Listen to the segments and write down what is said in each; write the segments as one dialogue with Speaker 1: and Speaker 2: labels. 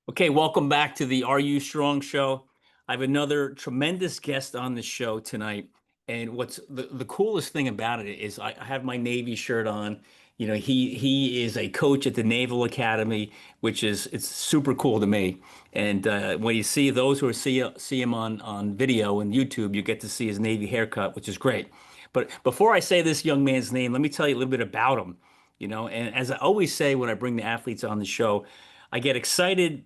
Speaker 1: Okay, welcome back to the Are You Strong show. I have another tremendous guest on the show tonight. And what's the coolest thing about it is I have my Navy shirt on. You know, he is a coach at the Naval Academy, which is it's super cool to me. And when you see those who see him on video and YouTube, you get to see his Navy haircut, which is great. But before I say this young man's name, let me tell you a little bit about him. You know, and as I always say when I bring the athletes on the show, I get excited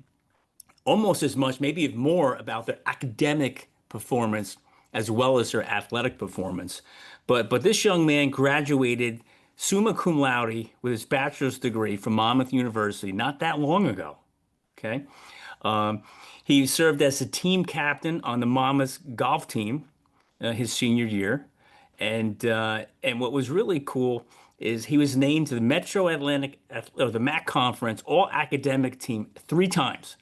Speaker 1: almost as much, maybe even more, about their academic performance as well as their athletic performance. But this young man graduated summa cum laude with his bachelor's degree from Monmouth University not that long ago. Okay. Um, he served as a team captain on the Monmouth golf team his senior year. And what was really cool is he was named to the Metro Atlantic or the MAAC Conference All Academic team 3 times,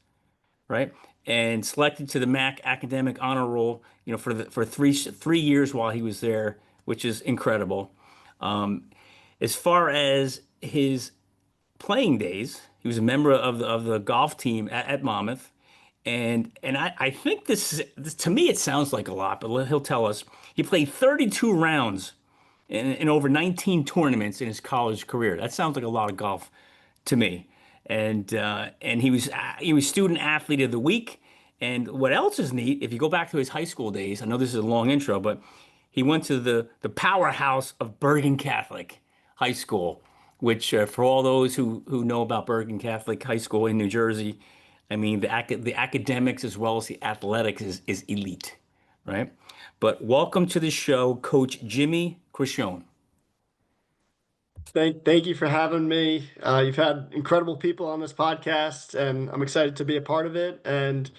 Speaker 1: right? And selected to the MAAC Academic Honor Roll, you know, for three years while he was there, which is incredible. Um, as far as his playing days, he was a member of the golf team at Monmouth, and I think this to me it sounds like a lot, but he'll tell us he played 32 rounds in over 19 tournaments in his college career. That sounds like a lot of golf to me. And he was student athlete of the week. And what else is neat, if you go back to his high school days, I know this is a long intro, but he went to the powerhouse of Bergen Catholic High School, which for all those who know about Bergen Catholic High School in New Jersey, I mean the academics as well as the athletics is elite, right? But welcome to the show, Coach Jimmy Criscione.
Speaker 2: Thank you for having me. You've had incredible people on this podcast, and I'm excited to be a part of it. And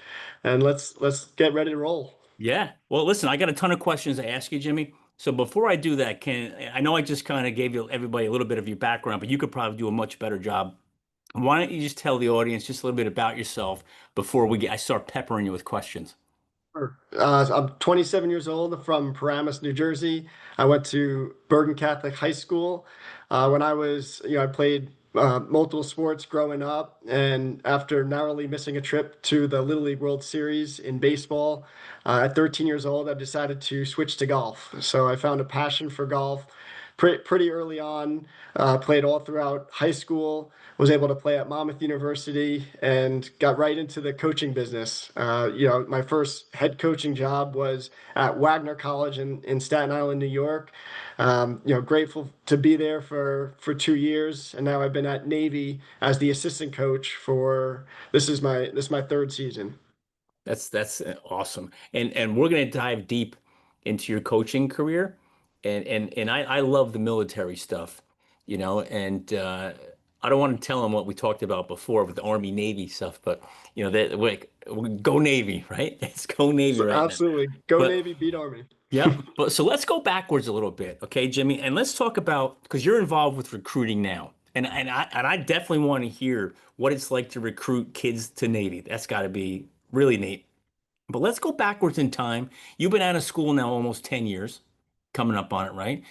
Speaker 2: let's get ready to roll.
Speaker 1: Yeah. Well, listen, I got a ton of questions to ask you, Jimmy. So before I do that, I know I just kind of gave you everybody a little bit of your background, but you could probably do a much better job. Why don't you just tell the audience just a little bit about yourself before I start peppering you with questions?
Speaker 2: Sure. I'm 27 years old from Paramus, New Jersey. I went to Bergen Catholic High School. When I was, I played multiple sports growing up, and after narrowly missing a trip to the Little League World Series in baseball, at 13 years old, I decided to switch to golf. So I found a passion for golf pretty early on. Played all throughout high school. Was able to play at Monmouth University and got right into the coaching business. My first head coaching job was at Wagner College in Staten Island, New York. Grateful to be there for 2 years, and now I've been at Navy as the assistant coach for this is my third season.
Speaker 1: That's awesome. And we're going to dive deep into your coaching career. And I love the military stuff, you know, and I don't want to tell them what we talked about before with the Army Navy stuff, but you know, that we go Navy, right? It's go Navy
Speaker 2: So
Speaker 1: right now.
Speaker 2: absolutely, go
Speaker 1: But
Speaker 2: Navy, beat Army.
Speaker 1: yeah, but so let's go backwards a little bit, okay, Jimmy, and let's talk about because you're involved with recruiting now, and I definitely want to hear what it's like to recruit kids to Navy. That's got to be really neat. But let's go backwards in time. You've been out of school now almost 10 years, coming up on it, right?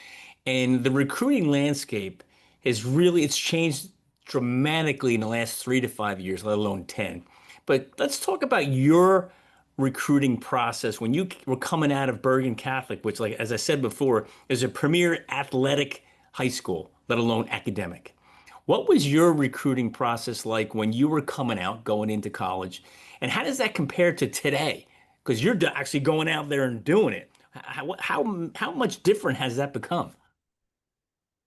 Speaker 1: And the recruiting landscape it's changed dramatically in the last 3 to 5 years, let alone 10. But let's talk about your recruiting process when you were coming out of Bergen Catholic, which, like as I said before, is a premier athletic high school, let alone academic. What was your recruiting process like when you were coming out, going into college? And how does that compare to today? Because you're actually going out there and doing it. How much different has that become?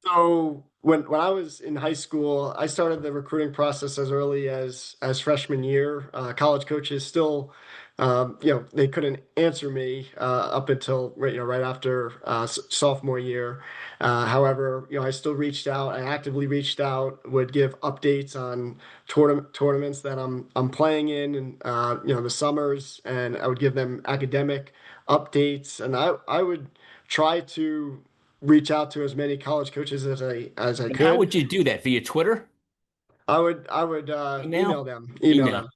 Speaker 2: So when I was in high school, I started the recruiting process as early as freshman year. College coaches still, they couldn't answer me up until right after sophomore year. However, I still reached out. I actively reached out, would give updates on tournaments that I'm playing in, and the summers, and I would give them academic updates, and I would try to reach out to as many college coaches as I
Speaker 1: And how
Speaker 2: could.
Speaker 1: would you do that? Via Twitter?
Speaker 2: I would
Speaker 1: Email?
Speaker 2: email
Speaker 1: Email.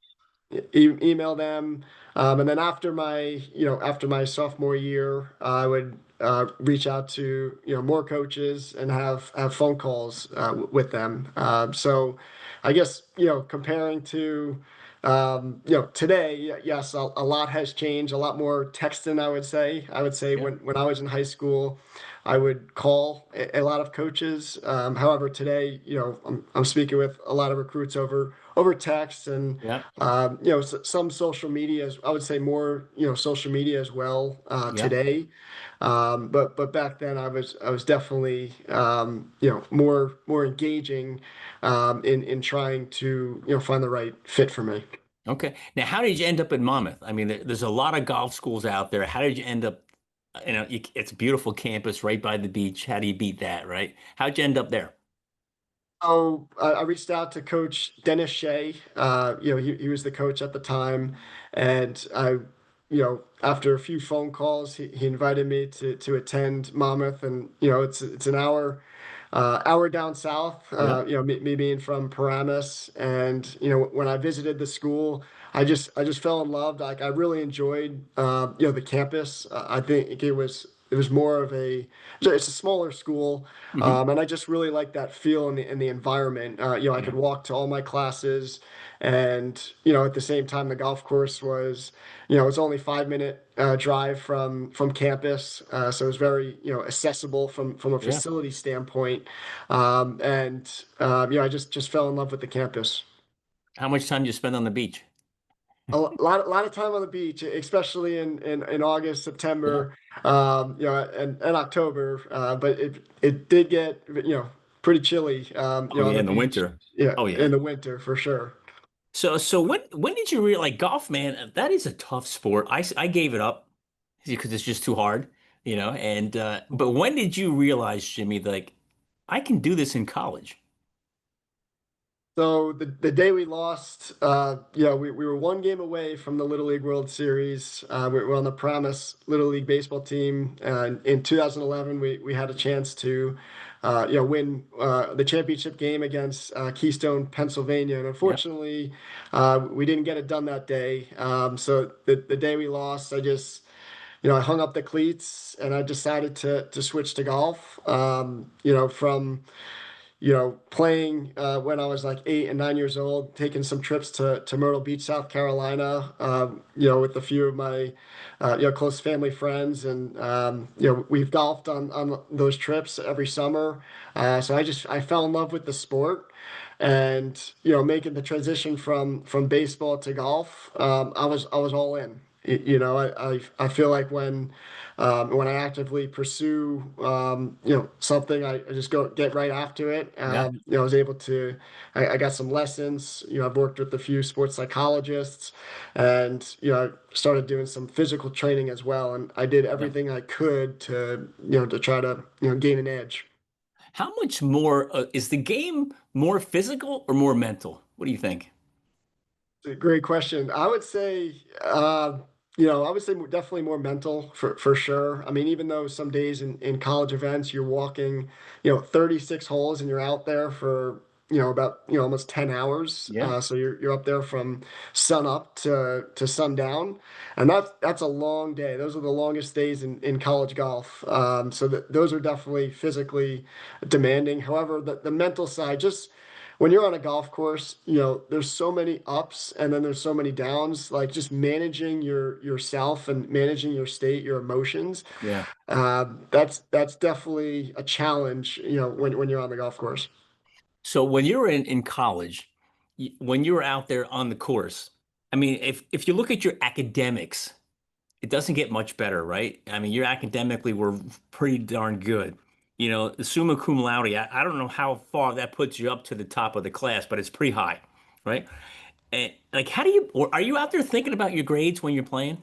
Speaker 2: them, email them, and then after my sophomore year, I would reach out to more coaches and have phone calls with them. So I guess, comparing to, today, yes, a lot has changed, a lot more texting, I would say. I would say
Speaker 1: Yeah.
Speaker 2: when I was in high school, I would call a lot of coaches. However, today, I'm speaking with a lot of recruits over text and,
Speaker 1: Yeah.
Speaker 2: some social media, I would say more, social media as well,
Speaker 1: Yeah.
Speaker 2: today. But back then I was definitely more engaging in trying to find the right fit for me.
Speaker 1: Okay. Now, how did you end up in Monmouth? I mean, there's a lot of golf schools out there. How did you end up, it's a beautiful campus right by the beach. How do you beat that, right? How'd you end up there?
Speaker 2: So I reached out to Coach Dennis Shea. He was the coach at the time, and after a few phone calls, he invited me to attend Monmouth, and it's an hour down south.
Speaker 1: Yep.
Speaker 2: Me being from Paramus, and when I visited the school, I just fell in love. Like I really enjoyed the campus. I think it was more of it's a smaller school,
Speaker 1: Hmm.
Speaker 2: and I just really like that feel in the environment. I
Speaker 1: Yeah.
Speaker 2: could walk to all my classes, and at the same time, the golf course was, it's only 5 minute drive from campus, so it was very accessible from a
Speaker 1: Yeah.
Speaker 2: facility standpoint, and I just fell in love with the campus.
Speaker 1: How much time do you spend on the beach?
Speaker 2: A lot of time on the beach, especially in August,
Speaker 1: Yeah.
Speaker 2: September, and October. But it did get pretty chilly,
Speaker 1: Oh
Speaker 2: on
Speaker 1: yeah,
Speaker 2: the
Speaker 1: in the
Speaker 2: beach.
Speaker 1: winter.
Speaker 2: Yeah,
Speaker 1: Oh yeah.
Speaker 2: in the winter for sure.
Speaker 1: So when did you realize like golf, man, that is a tough sport. I gave it up because it's just too hard, and but when did you realize, Jimmy, like I can do this in college?
Speaker 2: So the day we lost, we were one game away from the Little League World Series. We were on the Promise Little League baseball team. In 2011, we had a chance to, win the championship game against Keystone, Pennsylvania. And
Speaker 1: Yeah.
Speaker 2: unfortunately, we didn't get it done that day. So the day we lost, I hung up the cleats and I decided to switch to golf. From playing when I was like 8 and 9 years old, taking some trips to Myrtle Beach, South Carolina, with a few of my, close family friends. And, we've golfed on those trips every summer. So I fell in love with the sport and, making the transition from baseball to golf. I was all in. I feel like when I actively pursue something, I just go get right after it.
Speaker 1: Yeah.
Speaker 2: I was able to I got some lessons. I've worked with a few sports psychologists, and I started doing some physical training as well. And I did
Speaker 1: Yeah.
Speaker 2: everything I could to try to gain an edge.
Speaker 1: How much more is the game more physical or more mental? What do you think?
Speaker 2: It's a great question. I would say definitely more mental for sure. I mean, even though some days in college events you're walking, 36 holes and you're out there for, about, almost 10 hours.
Speaker 1: Yeah.
Speaker 2: So you're up there from sun up to sundown. And that's a long day. Those are the longest days in college golf. So those are definitely physically demanding. However, the mental side, just when you're on a golf course, there's so many ups and then there's so many downs. Like just managing yourself and managing your state, your emotions.
Speaker 1: Yeah.
Speaker 2: That's definitely a challenge, when you're on the golf course.
Speaker 1: So when you were in college, when you were out there on the course, I mean, if you look at your academics, it doesn't get much better, right? I mean, you academically were pretty darn good. The summa cum laude, I don't know how far that puts you up to the top of the class, but it's pretty high, right? And like, or are you out there thinking about your grades when you're playing?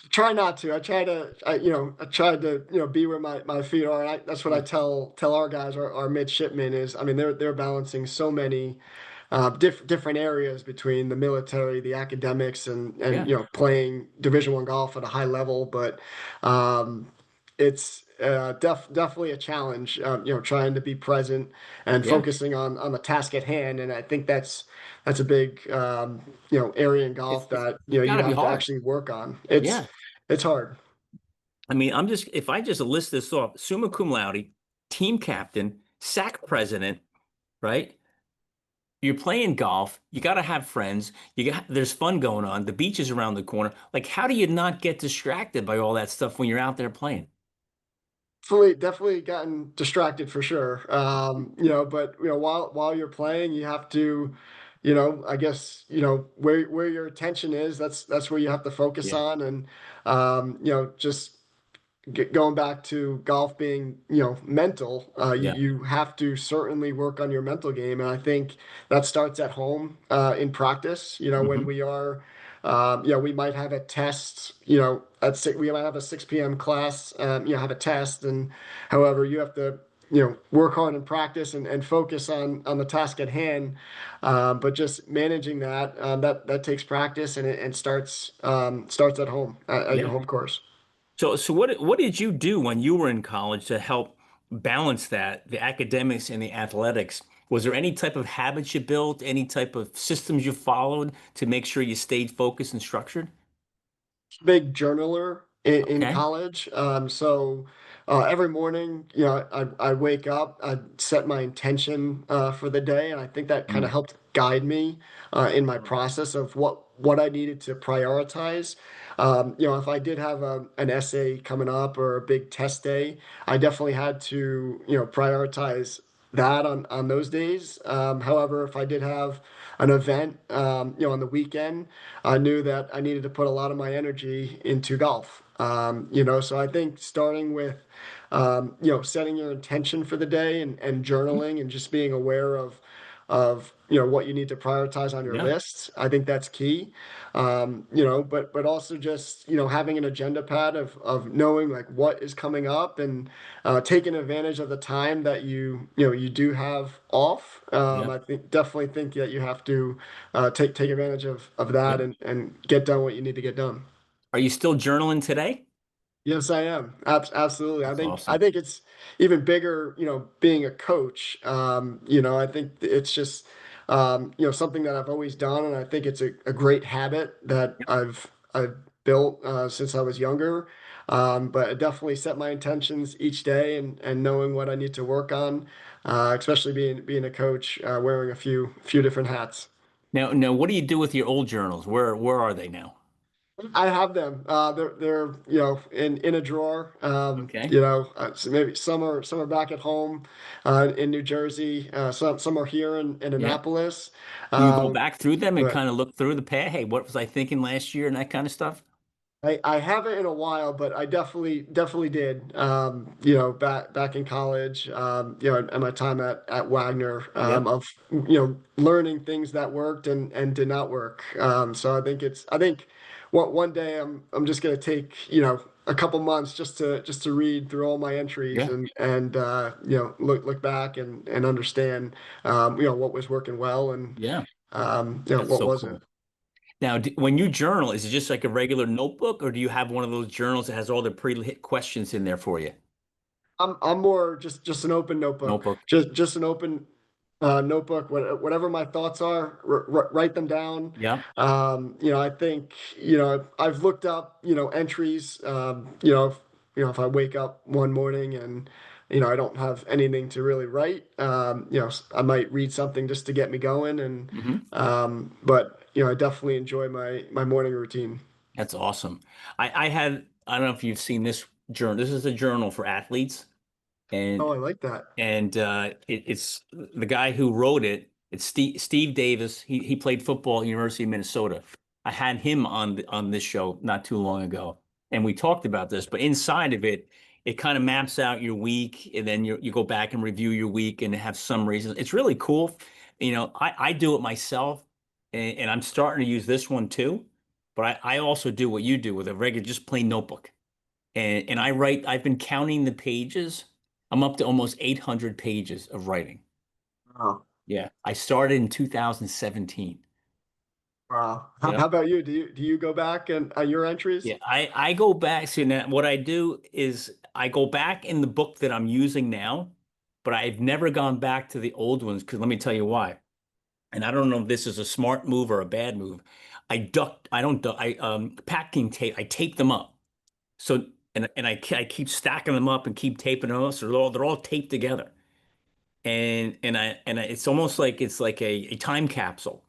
Speaker 2: Try not to. I tried to, be where my feet are. And that's what I
Speaker 1: Yeah.
Speaker 2: tell our guys, our midshipmen is, I mean, they're balancing so many different areas between the military, the academics, and
Speaker 1: Yeah.
Speaker 2: playing Division I golf at a high level. But it's definitely a challenge. Trying to be present and
Speaker 1: Yeah.
Speaker 2: focusing on the task at hand. And I think that's a big area in golf that
Speaker 1: It's got
Speaker 2: you
Speaker 1: to be
Speaker 2: have to
Speaker 1: hard.
Speaker 2: actually work on. It's hard.
Speaker 1: I mean, if I just list this off, summa cum laude, team captain, SAC president, right? you're playing golf, you got to have friends. There's fun going on. The beach is around the corner. Like, how do you not get distracted by all that stuff when you're out there playing?
Speaker 2: Definitely gotten distracted for sure. But while you're playing, you have to, I guess, where your attention is, that's where you have to focus
Speaker 1: Yeah.
Speaker 2: on. And just going back to golf being, mental,
Speaker 1: Yeah.
Speaker 2: you have to certainly work on your mental game. And I think that starts at home, in practice, when
Speaker 1: Hmm.
Speaker 2: we are, we might have a test, we might have a 6 p.m. class, have a test. And however, you have to, work hard in practice and focus on the task at hand. But just managing that, that takes practice, and it starts at home, at your
Speaker 1: Yeah.
Speaker 2: home course.
Speaker 1: So what did you do when you were in college to help balance that, the academics and the athletics? Was there any type of habits you built, any type of systems you followed to make sure you stayed focused and structured?
Speaker 2: Big journaler in
Speaker 1: Okay.
Speaker 2: college. Every morning, I wake up, I set my intention for the day, and I think that kind of
Speaker 1: Mm.
Speaker 2: helped guide me in my process of what I needed to prioritize. If I did have an essay coming up or a big test day, I definitely had to, prioritize that on those days. However, if I did have an event, on the weekend, I knew that I needed to put a lot of my energy into golf. So I think starting with, setting your intention for the day and journaling and just being aware of what you need to prioritize on your
Speaker 1: Yeah.
Speaker 2: list. I think that's key. But also just having an agenda pad of knowing like what is coming up and taking advantage of the time that you do have off.
Speaker 1: Yeah.
Speaker 2: I think definitely think that you have to take advantage of
Speaker 1: Yeah.
Speaker 2: that and get done what you need to get done.
Speaker 1: Are you still journaling today?
Speaker 2: Yes, I am. Absolutely. I
Speaker 1: That's
Speaker 2: think I
Speaker 1: awesome.
Speaker 2: think it's even bigger, being a coach. I think it's just something that I've always done, and I think it's a great habit that I've built since I was younger. But I definitely set my intentions each day and knowing what I need to work on, especially being a coach, wearing a few different hats.
Speaker 1: Now, what do you do with your old journals? Where are they now?
Speaker 2: I have them. They're in a drawer.
Speaker 1: Okay.
Speaker 2: So maybe some are back at home in New Jersey. Some are here in
Speaker 1: Yeah.
Speaker 2: Annapolis.
Speaker 1: Do you go
Speaker 2: Um,
Speaker 1: back through them and
Speaker 2: but
Speaker 1: kind of look through the past? Hey, what was I thinking last year and that kind of stuff?
Speaker 2: I haven't in a while, but I definitely did. Back in college, at my time at Wagner,
Speaker 1: Yep.
Speaker 2: of learning things that worked and did not work. So I think one day I'm just gonna take a couple months just to read through all my entries
Speaker 1: Yeah.
Speaker 2: and look back and understand what was working well and
Speaker 1: Yeah. That's
Speaker 2: what
Speaker 1: so
Speaker 2: wasn't.
Speaker 1: cool. Now, when you journal, is it just like a regular notebook, or do you have one of those journals that has all the pre-hit questions in there for you?
Speaker 2: I'm more just an open notebook,
Speaker 1: Notebook.
Speaker 2: just an open notebook. Whatever my thoughts are, write them down.
Speaker 1: Yeah.
Speaker 2: I think I've looked up entries. If I wake up one morning and I don't have anything to really write, I might read something just to get me going. And
Speaker 1: Hmm.
Speaker 2: but I definitely enjoy my morning routine.
Speaker 1: That's awesome. I don't know if you've seen this journal. This is a journal for athletes,
Speaker 2: Oh,
Speaker 1: and
Speaker 2: I like that.
Speaker 1: it's the guy who wrote it. It's Steve Davis. He played football at University of Minnesota. I had him on this show not too long ago, and we talked about this. But inside of it, it kind of maps out your week, and then you go back and review your week and have some reasons. It's really cool. I do it myself, and I'm starting to use this one too. But I also do what you do with a regular, just plain notebook. And I write, I've been counting the pages. I'm up to almost 800 pages of writing.
Speaker 2: Wow.
Speaker 1: Yeah. I started in 2017.
Speaker 2: Wow. How,
Speaker 1: Yeah.
Speaker 2: how about you? Do you go back and your entries?
Speaker 1: Yeah. I go back. See, now what I do is I go back in the book that I'm using now, but I've never gone back to the old ones because let me tell you why. And I don't know if this is a smart move or a bad move. I don't duck, packing tape, I tape them up. So, and I keep stacking them up and keep taping them up. So they're all taped together. It's almost like it's like a time capsule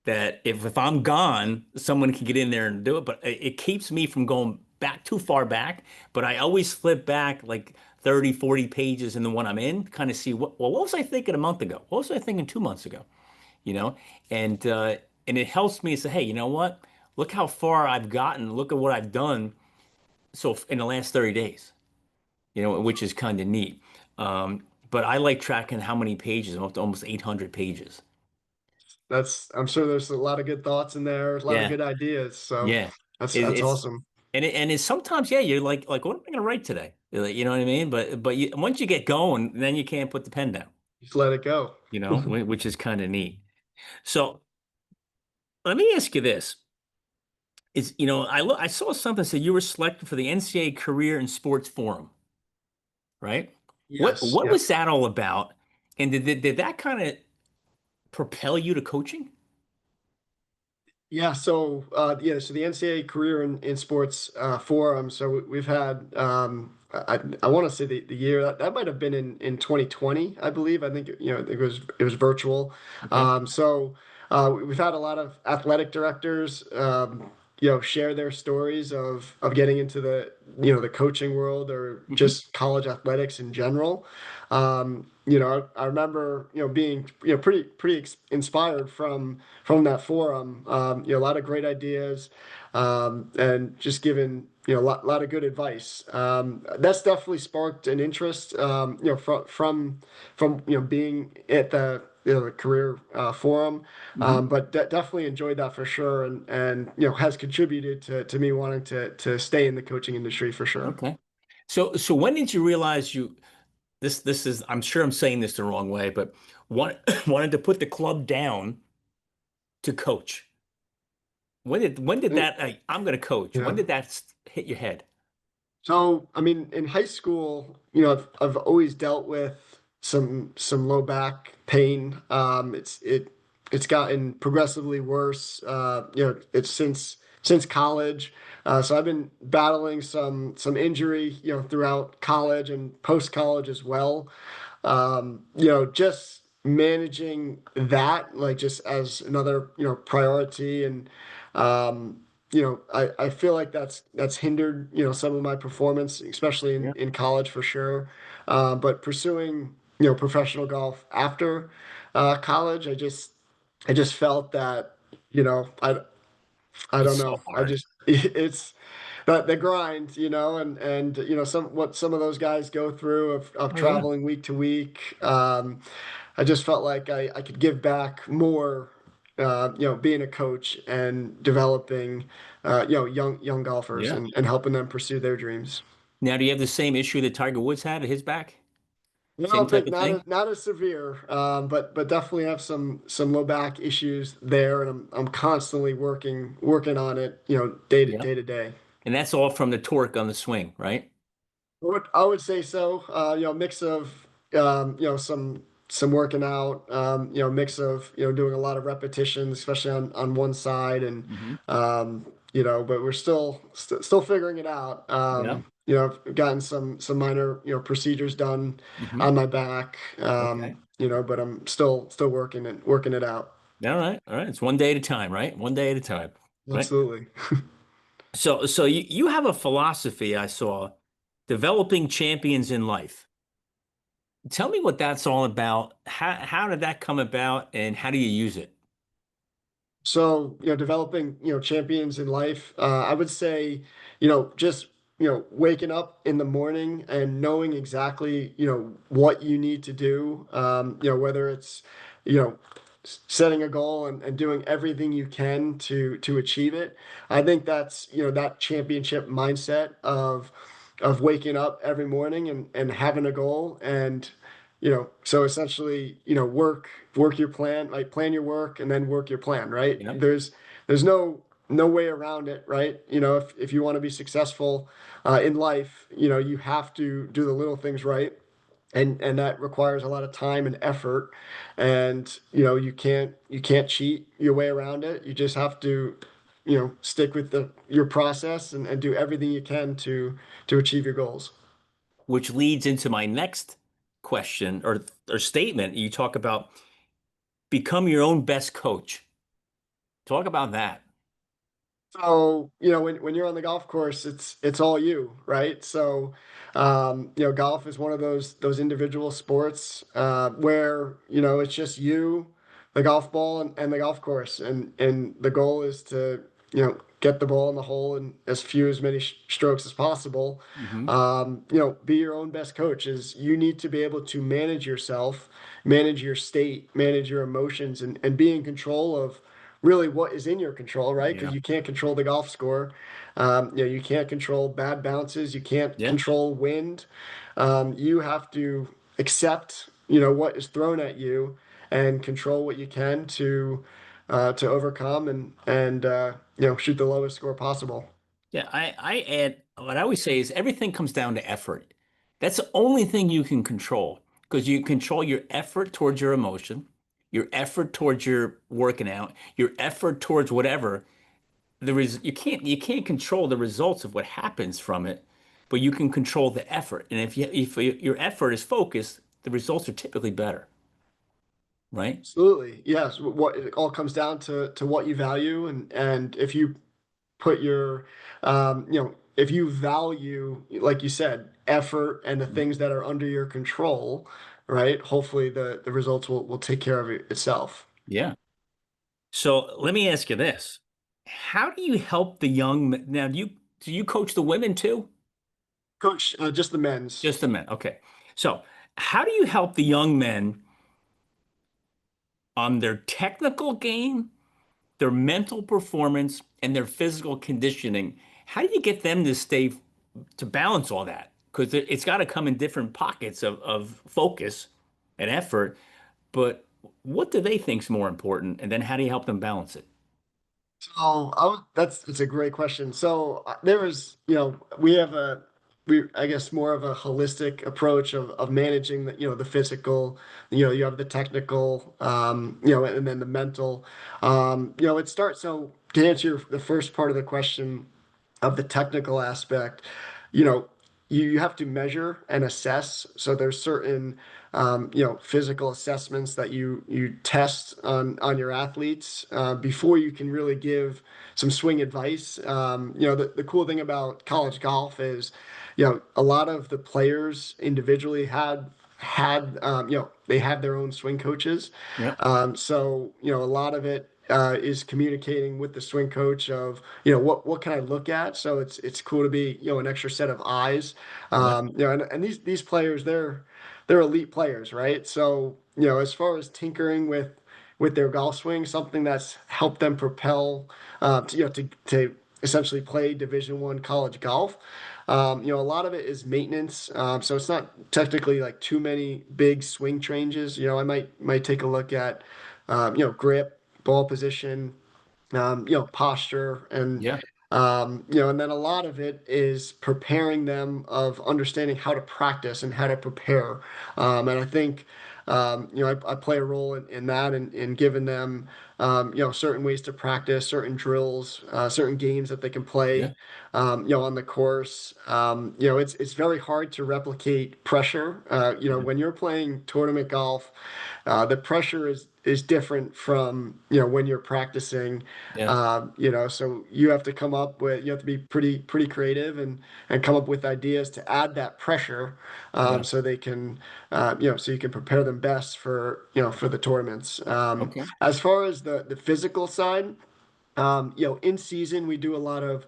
Speaker 1: that if I'm gone, someone can get in there and do it. But it keeps me from going back too far back. But I always flip back like 30, 40 pages in the one I'm in, kind of see what was I thinking a month ago? What was I thinking 2 months ago? You know, and and it helps me to say, hey, you know what? Look how far I've gotten. Look at what I've done. So in the last 30 days, which is kind of neat. But I like tracking how many pages. I'm up to almost 800 pages.
Speaker 2: I'm sure there's a lot of good thoughts in there, a lot of
Speaker 1: Yeah,
Speaker 2: good ideas. So
Speaker 1: yeah.
Speaker 2: that's
Speaker 1: It's
Speaker 2: awesome.
Speaker 1: and it's sometimes, yeah, you're like what am I gonna write today? You're like, you know what I mean? But once you get going, then you can't put the pen down,
Speaker 2: Just let it go.
Speaker 1: which is kind of neat. So let me ask you this. I saw something that said you were selected for the NCAA Career and Sports Forum, right?
Speaker 2: Yes.
Speaker 1: What
Speaker 2: Yeah.
Speaker 1: was that all about? And did that kind of propel you to coaching?
Speaker 2: Yeah, so the NCAA Career in Sports Forum. So we've had I want to say the year that might have been in 2020, I believe. I think it was virtual.
Speaker 1: Okay.
Speaker 2: We've had a lot of athletic directors share their stories of getting into the coaching world or
Speaker 1: Hmm.
Speaker 2: just college athletics in general. I remember being pretty inspired from that forum. A lot of great ideas, and just given lot of good advice. That's definitely sparked an interest. From being at the career forum,
Speaker 1: Hmm.
Speaker 2: but definitely enjoyed that for sure, and has contributed to me wanting to stay in the coaching industry for sure.
Speaker 1: Okay. So when did you realize this is I'm sure I'm saying this the wrong way, but wanted to put the club down to coach? When did
Speaker 2: Mm,
Speaker 1: that I'm going to coach? When
Speaker 2: Yeah.
Speaker 1: did that hit your head?
Speaker 2: So, I mean, in high school, I've always dealt with some low back pain. It's gotten progressively worse. It's since college. So I've been battling some injury, throughout college and post college as well. Just managing that, like just as another, priority and I feel like that's hindered, some of my performance, especially in,
Speaker 1: Yeah.
Speaker 2: in college for sure. But pursuing, professional golf after college, I just felt that, you know, I I don't
Speaker 1: It's so
Speaker 2: know. I
Speaker 1: hard.
Speaker 2: just it's the grind, and some of those guys go through of
Speaker 1: Oh yeah.
Speaker 2: traveling week to week. I just felt like I could give back more, being a coach and developing, young golfers
Speaker 1: Yeah.
Speaker 2: and helping them pursue their dreams.
Speaker 1: Now, do you have the same issue that Tiger Woods had at his back?
Speaker 2: I
Speaker 1: Same
Speaker 2: don't
Speaker 1: type
Speaker 2: think
Speaker 1: of thing?
Speaker 2: not as severe, but definitely have some low back issues there, and I'm constantly working on it, day to
Speaker 1: Yeah.
Speaker 2: day to day.
Speaker 1: And that's all from the torque on the swing, right?
Speaker 2: I would say so. Mix of some working out, mix of doing a lot of repetitions, especially on one side, and
Speaker 1: Hmm.
Speaker 2: but we're still figuring it out.
Speaker 1: Yeah.
Speaker 2: I've gotten some minor procedures done
Speaker 1: Hmm.
Speaker 2: on my back,
Speaker 1: Okay.
Speaker 2: but I'm still working it out.
Speaker 1: All right. All right. It's one day at a time, right? One day at a time, right?
Speaker 2: Absolutely.
Speaker 1: So you have a philosophy I saw, developing champions in life. Tell me what that's all about. How did that come about and how do you use it?
Speaker 2: So, developing, champions in life, I would say, just, waking up in the morning and knowing exactly, what you need to do, whether it's, you know, setting a goal and doing everything you can to achieve it. I think that's, that championship mindset of waking up every morning and having a goal and so essentially, work your plan, like plan your work and then work your plan, right?
Speaker 1: Yeah.
Speaker 2: There's no way around it, right? If you want to be successful in life, you have to do the little things right. And that requires a lot of time and effort. And you can't cheat your way around it. You just have to, stick with your process and do everything you can to achieve your goals.
Speaker 1: Which leads into my next question or statement, you talk about become your own best coach. Talk about that.
Speaker 2: So, when you're on the golf course, it's all you, right? So, golf is one of those individual sports where, it's just you, the golf ball and the golf course. And the goal is to, get the ball in the hole in as many strokes as possible.
Speaker 1: Hmm.
Speaker 2: Be your own best coach is you need to be able to manage yourself, manage your state, manage your emotions, and be in control of really what is in your control, right? Because
Speaker 1: Yeah.
Speaker 2: you can't control the golf score. You can't control bad bounces. You can't
Speaker 1: Yeah.
Speaker 2: control wind. You have to accept, what is thrown at you and control what you can to overcome and shoot the lowest score possible.
Speaker 1: Yeah. I add what I always say is everything comes down to effort. That's the only thing you can control because you control your effort towards your emotion, your effort towards your working out, your effort towards whatever. You can't control the results of what happens from it, but you can control the effort. And if your effort is focused, the results are typically better, right?
Speaker 2: Absolutely. Yes. What it all comes down to what you value and if you put your if you value, like you said, effort and the things that are under your control, right? Hopefully the results will take care of itself.
Speaker 1: Yeah. So let me ask you this. How do you help the now do you coach the women too?
Speaker 2: Coach, just the men's.
Speaker 1: Just the men. Okay. So how do you help the young men on their technical game, their mental performance, and their physical conditioning? How do you get them to balance all that? Because it's got to come in different pockets of focus and effort. But what do they think is more important? And then how do you help them balance it?
Speaker 2: So that's a great question. So there was, we have I guess more of a holistic approach of managing the physical, you have the technical, and then the mental. It starts, so to answer the first part of the question of the technical aspect, you know, you have to measure and assess. So there's certain physical assessments that you test on your athletes before you can really give some swing advice. The cool thing about college golf is, a lot of the players individually they have their own swing coaches.
Speaker 1: Yeah.
Speaker 2: So a lot of it is communicating with the swing coach of what can I look at. So it's cool to be an extra set of eyes.
Speaker 1: Yeah.
Speaker 2: And these players they're elite players, right? So as far as tinkering with their golf swing, something that's helped them propel to essentially play Division I college golf. A lot of it is maintenance. So it's not technically like too many big swing changes. I might take a look at grip, ball position, posture,
Speaker 1: Yeah.
Speaker 2: and then a lot of it is preparing them of understanding how to practice and how to prepare. And I think, I play a role in that and in giving them, certain ways to practice, certain drills, certain games that they can
Speaker 1: Yeah.
Speaker 2: play, on the course. It's very hard to replicate pressure.
Speaker 1: Yeah.
Speaker 2: When you're playing tournament golf, the pressure is different from when you're practicing.
Speaker 1: Yeah.
Speaker 2: So you have to be pretty creative and come up with ideas to add that pressure,
Speaker 1: Yeah.
Speaker 2: so they can so you can prepare them best for the tournaments.
Speaker 1: Okay.
Speaker 2: As far as the physical side. In season we do a lot of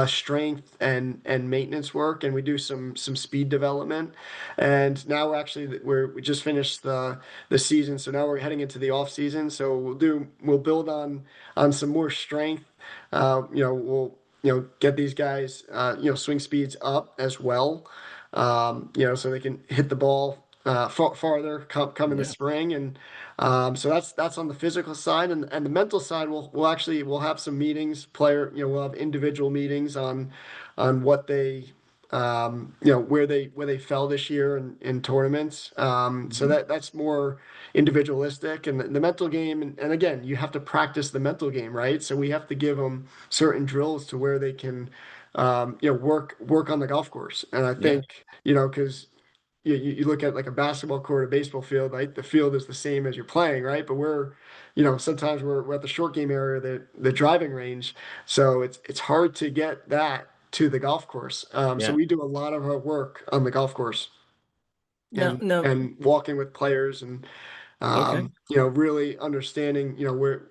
Speaker 2: strength and maintenance work, and we do some speed development. And now we just finished the season, so now we're heading into the off season. So we'll build on some more strength. We'll get these guys swing speeds up as well. So they can hit the ball farther come in the
Speaker 1: Yeah.
Speaker 2: spring. And so that's on the physical side. And the mental side, we'll have some meetings, we'll have individual meetings on what they where they fell this year in tournaments. So
Speaker 1: Hmm.
Speaker 2: that's more individualistic. And the mental game, and again, you have to practice the mental game, right? So we have to give them certain drills to where they can work on the golf course. And I
Speaker 1: Yeah.
Speaker 2: think, because you look at like a basketball court, a baseball field, like the field is the same as you're playing, right? But sometimes we're at the short game area, the driving range, so it's hard to get that to the golf course. So
Speaker 1: Yeah.
Speaker 2: we do a lot of our work on the golf course
Speaker 1: No, no.
Speaker 2: and walking with players and
Speaker 1: Okay.
Speaker 2: really understanding, where,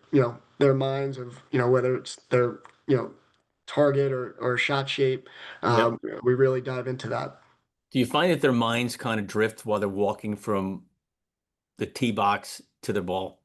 Speaker 2: their minds of, whether it's their, target or shot shape.
Speaker 1: Yep.
Speaker 2: We really dive into that.
Speaker 1: Do you find that their minds kind of drift while they're walking from the tee box to the ball?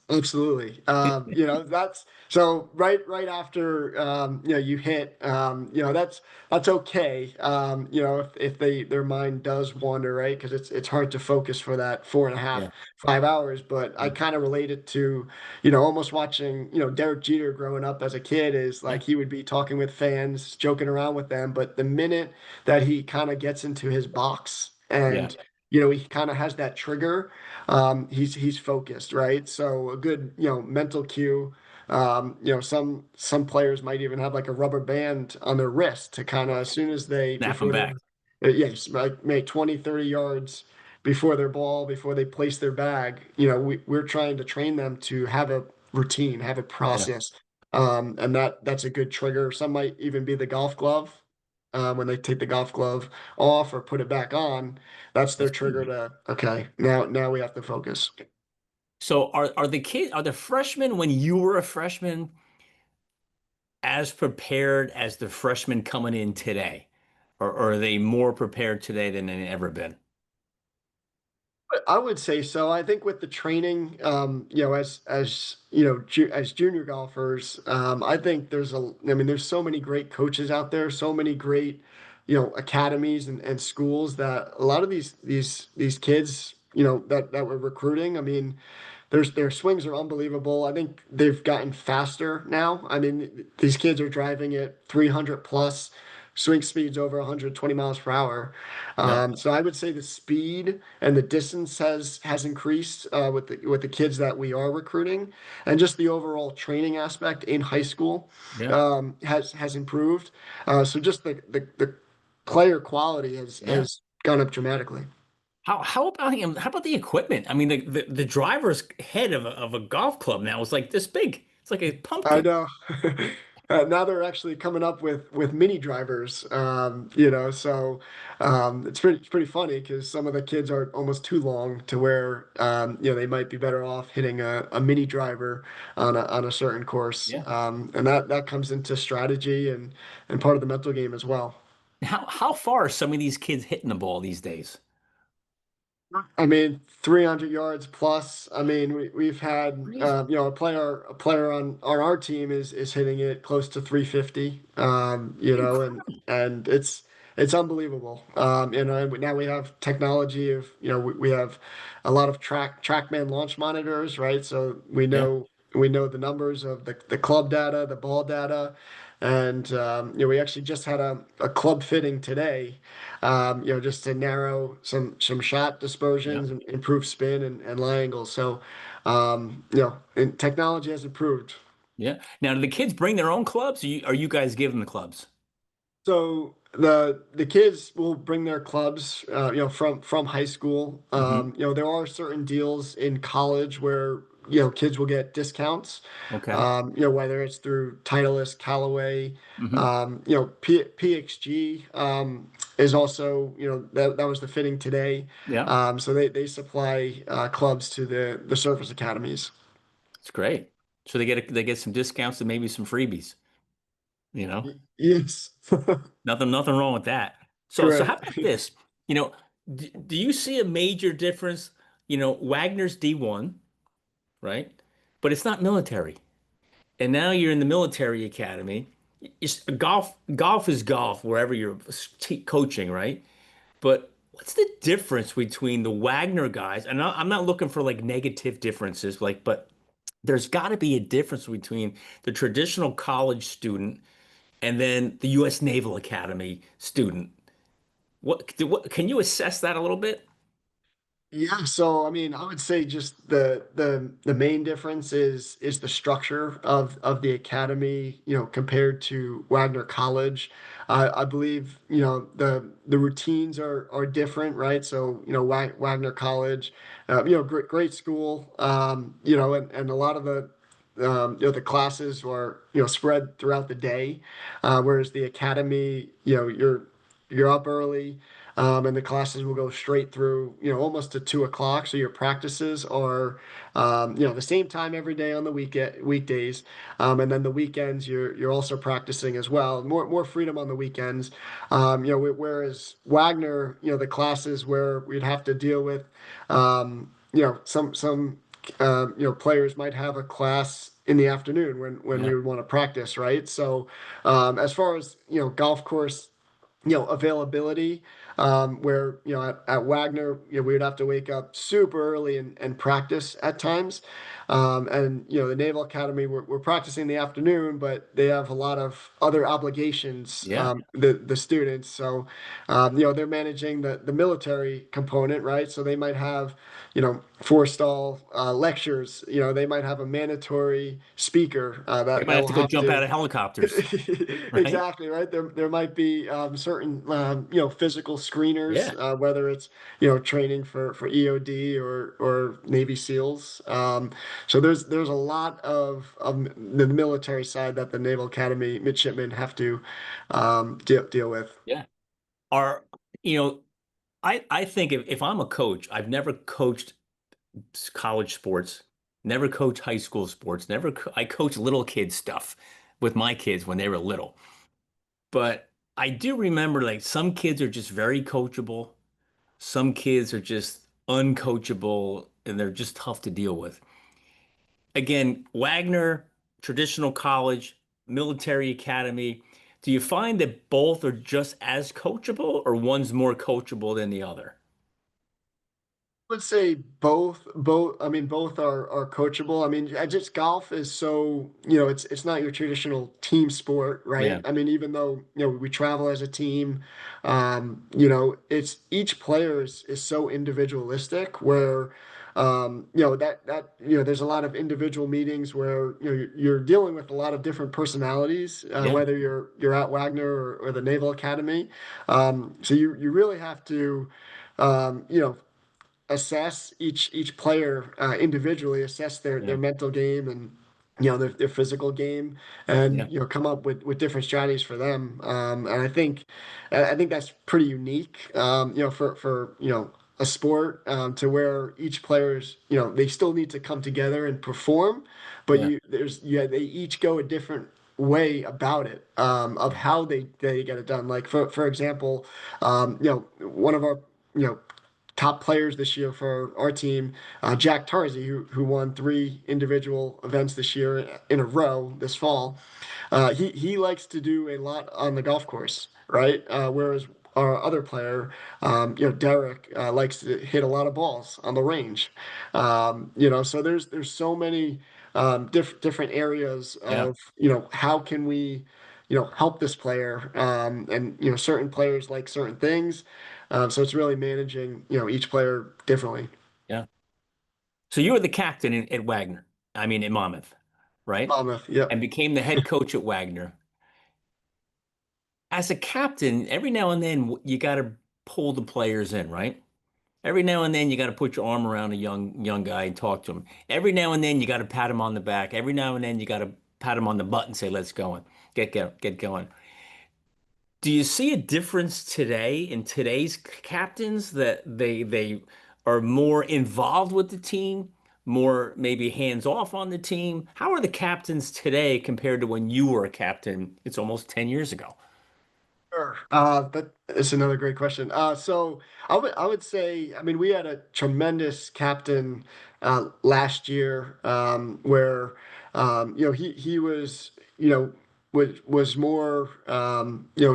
Speaker 2: Absolutely. That's so right after you hit that's okay. If their mind does wander, right? Because it's hard to focus for that four and a half,
Speaker 1: Yeah.
Speaker 2: 5 hours. But I
Speaker 1: Yeah.
Speaker 2: kind of relate it to, almost watching, Derek Jeter growing up as a kid is
Speaker 1: Yeah.
Speaker 2: like he would be talking with fans, joking around with them. But the minute that he kind of gets into his box
Speaker 1: Yeah.
Speaker 2: and he kind of has that trigger, he's focused, right? So a good, mental cue. Some players might even have like a rubber band on their wrist to kind of as soon as they
Speaker 1: Snap them
Speaker 2: before
Speaker 1: back.
Speaker 2: they're yes, like make 20, 30 yards before their ball, before they place their bag. We're trying to train them to have a routine, have a
Speaker 1: Yeah.
Speaker 2: process. And that's a good trigger. Some might even be the golf glove. When they take the golf glove off or put it back on, that's their
Speaker 1: That's
Speaker 2: trigger
Speaker 1: key.
Speaker 2: to, okay, now we have to focus.
Speaker 1: So are the freshmen when you were a freshman as prepared as the freshmen coming in today? Or are they more prepared today than they've ever been?
Speaker 2: I would say so. I think with the training, as as junior golfers, I think there's so many great coaches out there, so many great, academies and schools that a lot of these kids, that we're recruiting. I mean, their swings are unbelievable. I think they've gotten faster now. I mean, these kids are driving at 300 plus, swing speeds over 120 miles per hour.
Speaker 1: Yep.
Speaker 2: So I would say the speed and the distance has increased with the kids that we are recruiting, and just the overall training aspect in high school
Speaker 1: Yeah.
Speaker 2: has improved. So just the player quality has
Speaker 1: Yeah.
Speaker 2: gone up dramatically.
Speaker 1: How about him? How about the equipment? I mean, the driver's head of a golf club now is like this big. It's like a
Speaker 2: I
Speaker 1: pumpkin.
Speaker 2: know. Now they're actually coming up with mini drivers. So it's pretty funny because some of the kids are almost too long to where they might be better off hitting a mini driver on a certain course.
Speaker 1: Yeah.
Speaker 2: And that comes into strategy and part of the mental game as well.
Speaker 1: How far are some of these kids hitting the ball these days?
Speaker 2: I mean, 300 yards plus. I mean, we've had
Speaker 1: Crazy.
Speaker 2: a player on our team is hitting it close to 350.
Speaker 1: Incredible.
Speaker 2: And it's unbelievable. And now we have technology of, we have a lot of TrackMan launch monitors, right? So
Speaker 1: Yeah.
Speaker 2: we know the numbers of the club data, the ball data, and we actually just had a club fitting today, just to narrow some shot
Speaker 1: Yeah.
Speaker 2: dispersions and improve spin and lie angles. So, and technology has improved.
Speaker 1: Yeah. Now, do the kids bring their own clubs? Are you guys giving the clubs?
Speaker 2: So the kids will bring their clubs, from high school.
Speaker 1: Hmm.
Speaker 2: There are certain deals in college where kids will get discounts.
Speaker 1: Okay.
Speaker 2: Whether it's through Titleist, Callaway,
Speaker 1: Hmm.
Speaker 2: PXG is also that was the fitting today.
Speaker 1: Yeah.
Speaker 2: So they supply clubs to the service academies.
Speaker 1: It's great. So they get some discounts and maybe some freebies, you know?
Speaker 2: Yes,
Speaker 1: Nothing wrong with that. So how
Speaker 2: correct.
Speaker 1: about this? You know, do you see a major difference? Wagner's D1, right? But it's not military. And now you're in the military academy. Golf is golf wherever you're coaching, right? But what's the difference between the Wagner guys? And I'm not looking for like negative differences, but there's got to be a difference between the traditional college student and then the U.S. Naval Academy student. What can you assess that a little bit?
Speaker 2: Yeah, so I mean, I would say just the main difference is the structure of the academy, compared to Wagner College. I believe, the routines are different, right? So, Wagner College, great school, and a lot of the classes are, spread throughout the day, whereas the academy, you're up early. And the classes will go straight through, almost to 2 o'clock. So your practices are, the same time every day on the weekdays, and then the weekends you're also practicing as well. More freedom on the weekends. Whereas Wagner, the classes where we'd have to deal with, some players might have a class in the afternoon when
Speaker 1: Yeah.
Speaker 2: we would want to practice, right? So, as far as golf course availability, where at Wagner, we would have to wake up super early and practice at times, and the Naval Academy, we're practicing in the afternoon, but they have a lot of other obligations,
Speaker 1: Yeah.
Speaker 2: the students. So they're managing the military component, right? So they might have forestall lectures. They might have a mandatory speaker
Speaker 1: They might
Speaker 2: that
Speaker 1: have
Speaker 2: will
Speaker 1: to go
Speaker 2: have
Speaker 1: jump out
Speaker 2: to.
Speaker 1: of helicopters, right?
Speaker 2: Exactly right. There might be certain physical screeners,
Speaker 1: Yeah.
Speaker 2: whether it's training for EOD or Navy SEALs. So there's a lot of the military side that the Naval Academy midshipmen have to deal with.
Speaker 1: Yeah. Are, you know, I think if I'm a coach, I've never coached college sports, never coached high school sports, I coach little kid stuff with my kids when they were little. But I do remember like some kids are just very coachable, some kids are just uncoachable, and they're just tough to deal with. Again, Wagner, traditional college, military academy. Do you find that both are just as coachable or one's more coachable than the other?
Speaker 2: Would say both. I mean, both are coachable. I mean, I just golf is so, it's not your traditional team sport, right?
Speaker 1: Yeah.
Speaker 2: I mean, even though, we travel as a team, it's each player is so individualistic where, there's a lot of individual meetings where, you're dealing with a lot of different personalities,
Speaker 1: Yeah.
Speaker 2: whether you're at Wagner or the Naval Academy. So you really have to, assess each player individually, assess their
Speaker 1: Yeah.
Speaker 2: mental game and their physical game,
Speaker 1: Yeah.
Speaker 2: and come up with different strategies for them. And I think that's pretty unique. For a sport, to where each player's they still need to come together and perform, but
Speaker 1: Yeah.
Speaker 2: they each go a different way about it, of how they get it done. Like for example, one of our you know top players this year for our team, Jack Tarzi, who won 3 individual events this year in a row this fall. He likes to do a lot on the golf course, right? Whereas our other player, Derek, likes to hit a lot of balls on the range. So there's so many different areas
Speaker 1: Yeah.
Speaker 2: of how can we help this player, and certain players like certain things, so it's really managing each player differently.
Speaker 1: Yeah. So you were the captain at Wagner, I mean, in Monmouth, right?
Speaker 2: Monmouth, yep.
Speaker 1: And became the head coach at Wagner. As a captain, every now and then you got to pull the players in, right? Every now and then you got to put your arm around a young guy and talk to him. Every now and then you got to pat him on the back. Every now and then you got to pat him on the butt and say, "Let's go on, get going." Do you see a difference today in today's captains that they are more involved with the team, more maybe hands off on the team? How are the captains today compared to when you were a captain? It's almost 10 years ago.
Speaker 2: Sure. That is another great question. So I would say, I mean, we had a tremendous captain last year, where he was was more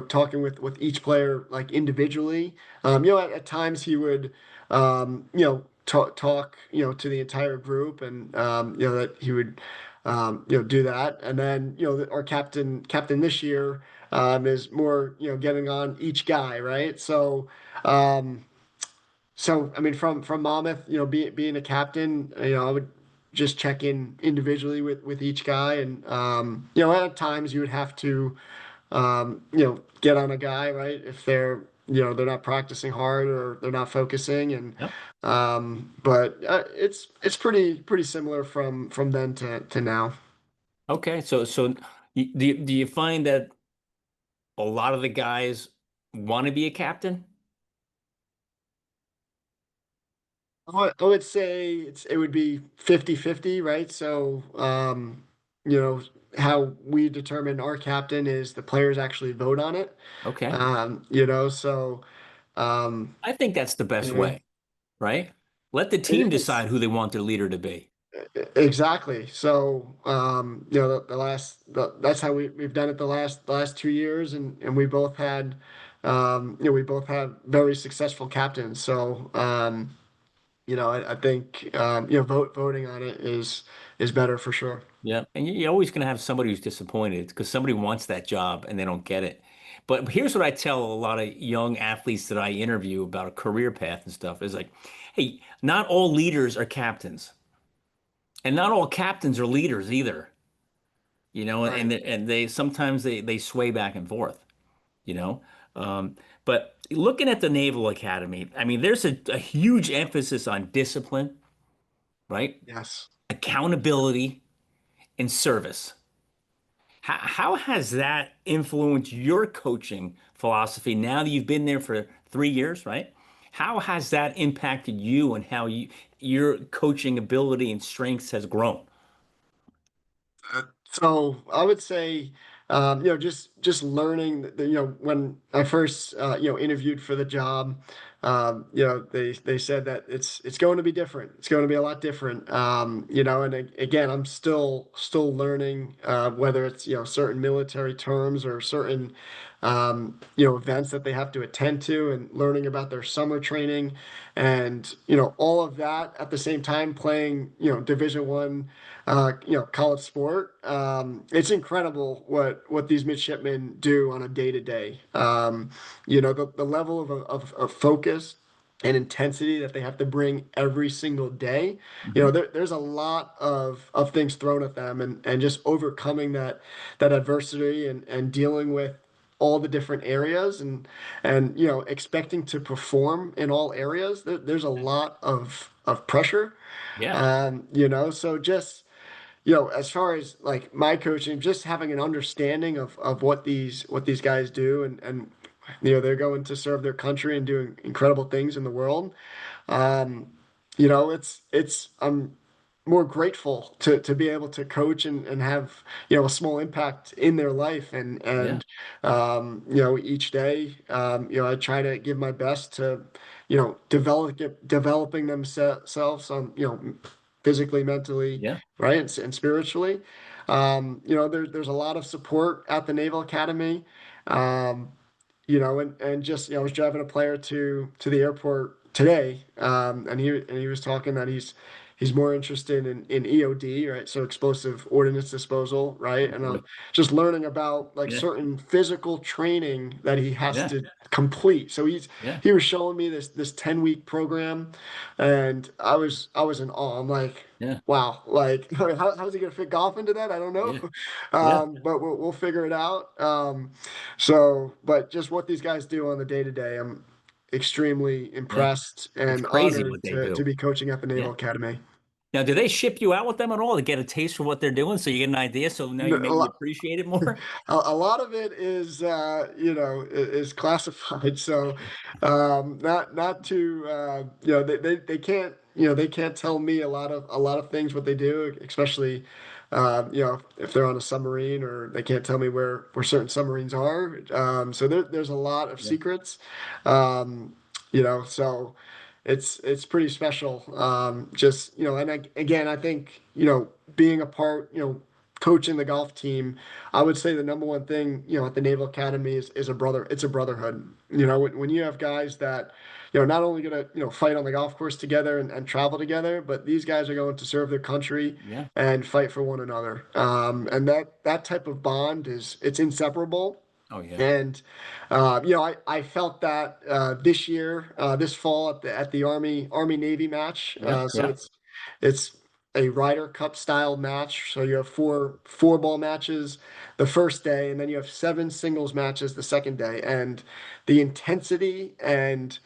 Speaker 2: talking with each player like individually. At times he would talk to the entire group, and that he would do that. And then our captain this year, is more getting on each guy, right? So, um, So I mean, from Monmouth, being a captain, I would just check in individually with each guy, and at times you would have to, get on a guy, right, if they're not practicing hard or they're not focusing, and
Speaker 1: Yep.
Speaker 2: but it's pretty similar from then to now.
Speaker 1: Okay. So do you find that a lot of the guys want to be a captain?
Speaker 2: I would say it would be 50-50, right? So, you know, how we determine our captain is the players actually vote on it.
Speaker 1: Okay.
Speaker 2: So, um,
Speaker 1: I think that's the best
Speaker 2: yeah,
Speaker 1: way, right? Let the
Speaker 2: it
Speaker 1: team
Speaker 2: is
Speaker 1: decide who they want their leader to be.
Speaker 2: exactly. So, that's how we've done it the last 2 years, and we both have very successful captains. So, I think voting on it is better for sure.
Speaker 1: Yeah. And you're always going to have somebody who's disappointed because somebody wants that job and they don't get it. But here's what I tell a lot of young athletes that I interview about a career path and stuff is like, hey, not all leaders are captains, and not all captains are leaders either.
Speaker 2: Right.
Speaker 1: And they sometimes they sway back and forth, you know. But looking at the Naval Academy, I mean, there's a huge emphasis on discipline, right?
Speaker 2: Yes.
Speaker 1: Accountability and service. How has that influenced your coaching philosophy now that you've been there for 3 years, right? How has that impacted you and how your coaching ability and strengths has grown?
Speaker 2: So I would say, just learning when I first, interviewed for the job, they said that it's going to be different. It's going to be a lot different. And again, I'm still learning, whether it's, certain military terms or certain, events that they have to attend to, and learning about their summer training, and all of that at the same time playing, Division 1, college sport. It's incredible what these midshipmen do on a day to day. The level of focus and intensity that they have to bring every single day.
Speaker 1: Mhm.
Speaker 2: There's a lot of things thrown at them, and just overcoming that adversity, and dealing with all the different areas, and expecting to perform in all areas. There's a lot of pressure.
Speaker 1: Yeah,
Speaker 2: So just as far as like my coaching, just having an understanding of what these guys do, and they're going to serve their country and doing incredible things in the world. Um, it's I'm more grateful to be able to coach, and have a small impact in their life,
Speaker 1: yeah,
Speaker 2: each day, I try to give my best to developing themselves, physically, mentally,
Speaker 1: yeah.
Speaker 2: right, and spiritually. There's a lot of support at the Naval Academy. Um, and just I was driving a player to the airport today, and he was talking that he's more interested in EOD, right? So explosive ordnance disposal, right?
Speaker 1: Oh
Speaker 2: And
Speaker 1: boy.
Speaker 2: just learning about like
Speaker 1: Yeah,
Speaker 2: certain physical training that he has
Speaker 1: yeah,
Speaker 2: to complete. So
Speaker 1: yeah,
Speaker 2: he was showing me this 10-week program, and I was in awe. I'm like,
Speaker 1: yeah,
Speaker 2: wow, like how's he gonna fit golf into that? I don't know.
Speaker 1: yeah, yeah.
Speaker 2: But we'll figure it out. But just what these guys do on the day to day, I'm extremely
Speaker 1: Yeah.
Speaker 2: impressed
Speaker 1: It's
Speaker 2: and
Speaker 1: crazy
Speaker 2: honored
Speaker 1: what they
Speaker 2: to
Speaker 1: do.
Speaker 2: be coaching at the Naval
Speaker 1: Yeah.
Speaker 2: Academy.
Speaker 1: Now, do they ship you out with them at all to get a taste for what they're doing so you get an idea so now you
Speaker 2: A
Speaker 1: maybe
Speaker 2: lot,
Speaker 1: appreciate it more?
Speaker 2: a lot of it is classified. So, not to, they can't, they can't tell me a lot of things what they do, especially, if they're on a submarine, or they can't tell me where certain submarines are. So there's a lot of
Speaker 1: Yeah.
Speaker 2: secrets. So it's pretty special. Just and again, I think being a part, coaching the golf team, I would say the number one thing, at the Naval Academy is it's a brotherhood. When you have guys that, not only gonna, fight on the golf course together, and travel together, but these guys are going to serve their country
Speaker 1: Yeah.
Speaker 2: and fight for one another. And that type of bond it's inseparable.
Speaker 1: Oh yeah.
Speaker 2: And I felt that this year, this fall at the Army Navy match.
Speaker 1: Yeah.
Speaker 2: So
Speaker 1: Yeah.
Speaker 2: it's a Ryder Cup style match. So you have four ball matches the first day, and then you have seven singles matches the second day. And the intensity and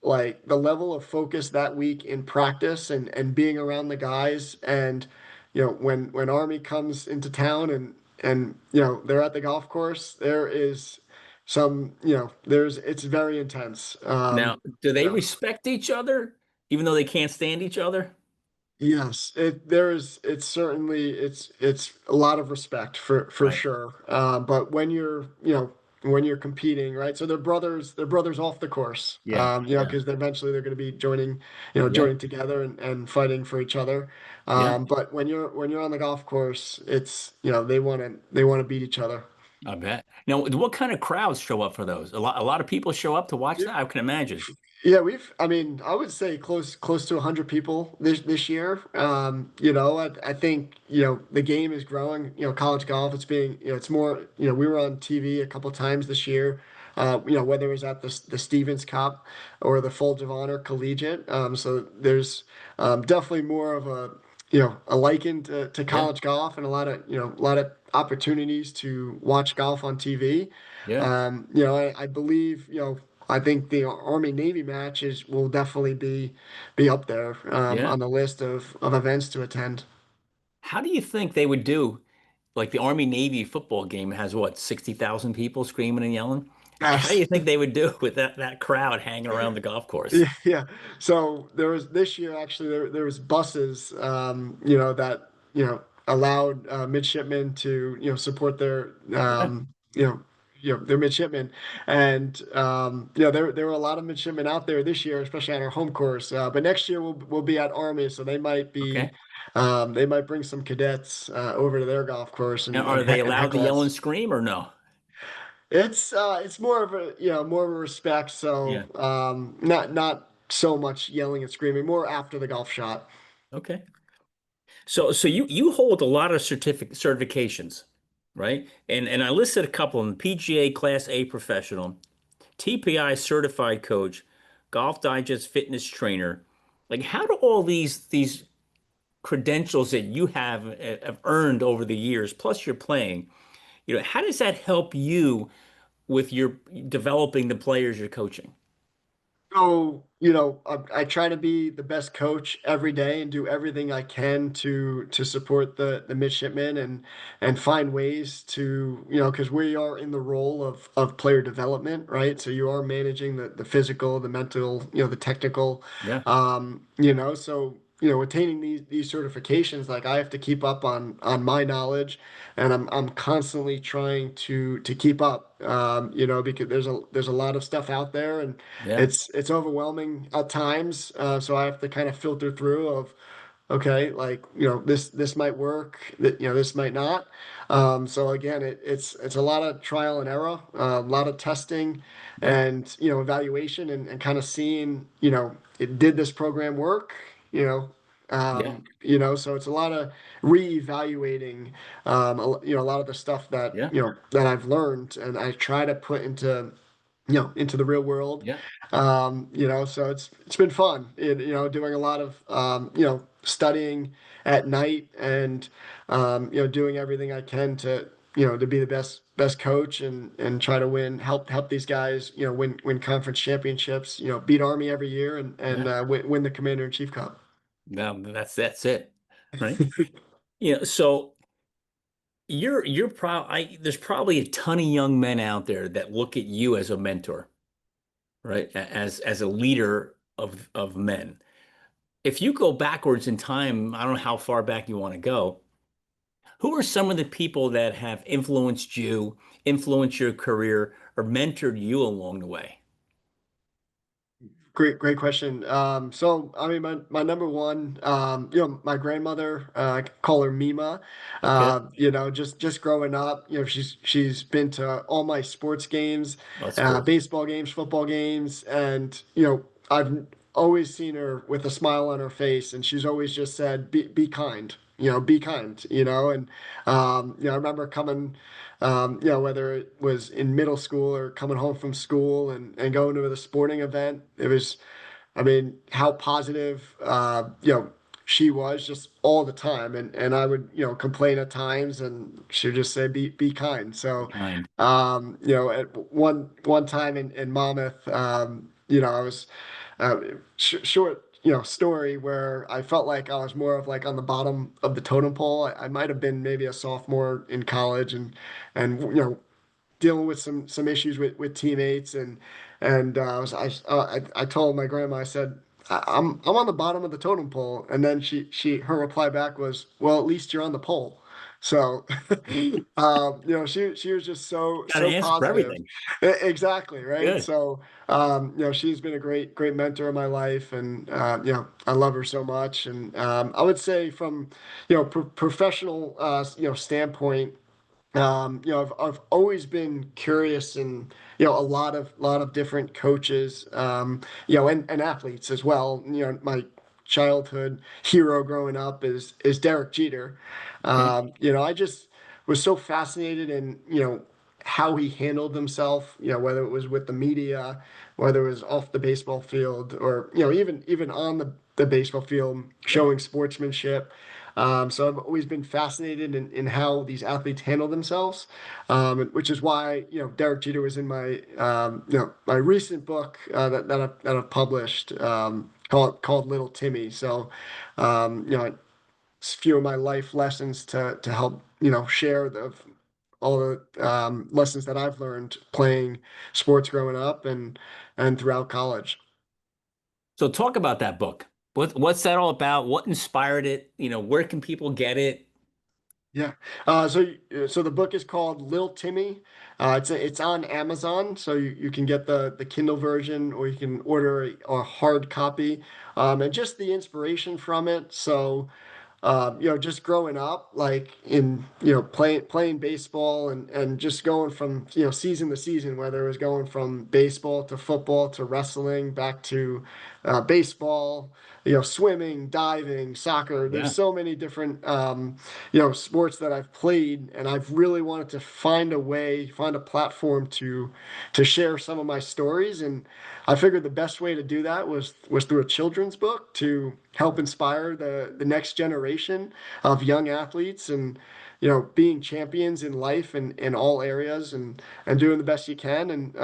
Speaker 2: like the level of focus that week in practice and being around the guys, and when Army comes into town and they're at the golf course, there is some there's it's very intense.
Speaker 1: Now, do they
Speaker 2: uh,
Speaker 1: respect each other even though they can't stand each other?
Speaker 2: Yes, it's certainly it's a lot of respect for
Speaker 1: Right.
Speaker 2: sure. But when you're competing, right? So they're brothers off the course.
Speaker 1: Yeah. Yeah.
Speaker 2: Because eventually they're going to be joining,
Speaker 1: Yeah.
Speaker 2: joining together and fighting for each other.
Speaker 1: Yeah.
Speaker 2: But when you're on the golf course, it's they want to beat each other.
Speaker 1: I bet. Now, what kind of crowds show up for those? A lot of people show up to watch that, I can imagine.
Speaker 2: Yeah, I mean, I would say close to 100 people this year. I think, the game is growing, college golf, it's being, it's more, we were on TV a couple times this year, whether it was at the Stevens Cup or the Folds of Honor Collegiate. So there's definitely more of a liking to
Speaker 1: Yeah.
Speaker 2: college golf, and a lot of opportunities to watch golf on TV.
Speaker 1: Yeah.
Speaker 2: I believe, I think the Army Navy matches will definitely be up there
Speaker 1: Yeah.
Speaker 2: on the list of events to attend.
Speaker 1: How do you think they would do? Like the Army Navy football game has what, 60,000 people screaming and yelling? How do
Speaker 2: Yes.
Speaker 1: you think they would do with that crowd hanging around the golf course?
Speaker 2: Yeah, yeah. So there was this year actually there was buses that allowed midshipmen to support their
Speaker 1: Yeah.
Speaker 2: their midshipmen, and there were a lot of midshipmen out there this year, especially on our home course. But next year we'll be at Army, so
Speaker 1: Okay.
Speaker 2: they might bring some cadets over to their golf course
Speaker 1: Now,
Speaker 2: and
Speaker 1: are they
Speaker 2: and
Speaker 1: allowed to
Speaker 2: heckle
Speaker 1: yell and
Speaker 2: us.
Speaker 1: scream or no?
Speaker 2: It's more of a more of a respect.
Speaker 1: Yeah.
Speaker 2: So not so much yelling and screaming. More after the golf shot.
Speaker 1: Okay. So you hold a lot of certifications, right? And I listed a couple of them: PGA Class A professional, TPI certified coach, Golf Digest fitness trainer. Like, how do all these credentials that you have earned over the years, plus you're playing, how does that help you with your developing the players you're coaching?
Speaker 2: So, I try to be the best coach every day and do everything I can to support the midshipmen and find ways to, because we are in the role of player development, right? So you are managing the physical, the mental, the technical,
Speaker 1: Yeah.
Speaker 2: so attaining these certifications, like I have to keep up on my knowledge, and I'm constantly trying to keep up, because there's a lot of stuff out there, and
Speaker 1: Yeah.
Speaker 2: it's overwhelming at times. So I have to kind of filter through of, okay, like, this might work, that, this might not. So again, it's a lot of trial and error, a lot of testing
Speaker 1: Yeah.
Speaker 2: and, evaluation and kind of seeing, did this program work? You
Speaker 1: Yeah.
Speaker 2: so it's a lot of reevaluating, a lot of the stuff that,
Speaker 1: Yeah.
Speaker 2: that I've learned and I try to put into the real world.
Speaker 1: Yeah.
Speaker 2: So it's been fun, doing a lot of, studying at night and, doing everything I can to be the best coach and try to help these guys, win conference championships, beat Army every year and
Speaker 1: Yeah.
Speaker 2: win the Commander in Chief Cup.
Speaker 1: Now that's it, right? So you're probably there's probably a ton of young men out there that look at you as a mentor, right? As a leader of men. If you go backwards in time, I don't know how far back you want to go. Who are some of the people that have influenced you, influenced your career, or mentored you along the way?
Speaker 2: Great question. So I mean, my number one, my grandmother, I call her Mima.
Speaker 1: Okay,
Speaker 2: Just growing up, she's been to all my sports games,
Speaker 1: that's cool.
Speaker 2: baseball games, football games, and I've always seen her with a smile on her face, and she's always just said, be kind. be kind, and I remember coming, whether it was in middle school or coming home from school and going to the sporting event, it was, I mean, how positive, she was just all the time. And I would, complain at times and she would just say, be kind.
Speaker 1: Be
Speaker 2: So,
Speaker 1: kind.
Speaker 2: at one time in Monmouth, I was, uh, short, story where I felt like I was more of like on the bottom of the totem pole. I might have been maybe a sophomore in college and, dealing with some issues with teammates and I told my grandma, I said, I'm on the bottom of the totem pole, and then her reply back was, well, at least you're on the pole. So she was just
Speaker 1: Got to
Speaker 2: so
Speaker 1: ask for
Speaker 2: positive.
Speaker 1: everything.
Speaker 2: Exactly, right.
Speaker 1: Good.
Speaker 2: So she's been a great mentor in my life, and I love her so much. And I would say from professional standpoint, I've always been curious and a lot of different coaches, and athletes as well. My childhood hero growing up is Derek Jeter.
Speaker 1: Okay.
Speaker 2: I just was so fascinated in how he handled himself. Whether it was with the media, whether it was off the baseball field, or even on the baseball field,
Speaker 1: Yeah.
Speaker 2: showing sportsmanship. So I've always been fascinated in how these athletes handle themselves, which is why Derek Jeter was in my recent book that I've published, called Little Timmy. So it's a few of my life lessons to help share all the lessons that I've learned playing sports growing up and throughout college.
Speaker 1: So talk about that book. What's that all about? What inspired it? Where can people get it?
Speaker 2: Yeah. So the book is called Little Timmy. It's on Amazon, so you can get the Kindle version, or you can order a hard copy. And just the inspiration from it. So just growing up, like in, playing baseball and just going from, season to season, whether it was going from baseball to football to wrestling back to baseball, swimming, diving, soccer. There's
Speaker 1: Yeah.
Speaker 2: so many different, sports that I've played, and I've really wanted to find a platform to share some of my stories. And I figured the best way to do that was through a children's book to help inspire the next generation of young athletes and being champions in life and in all areas and doing the best you can. And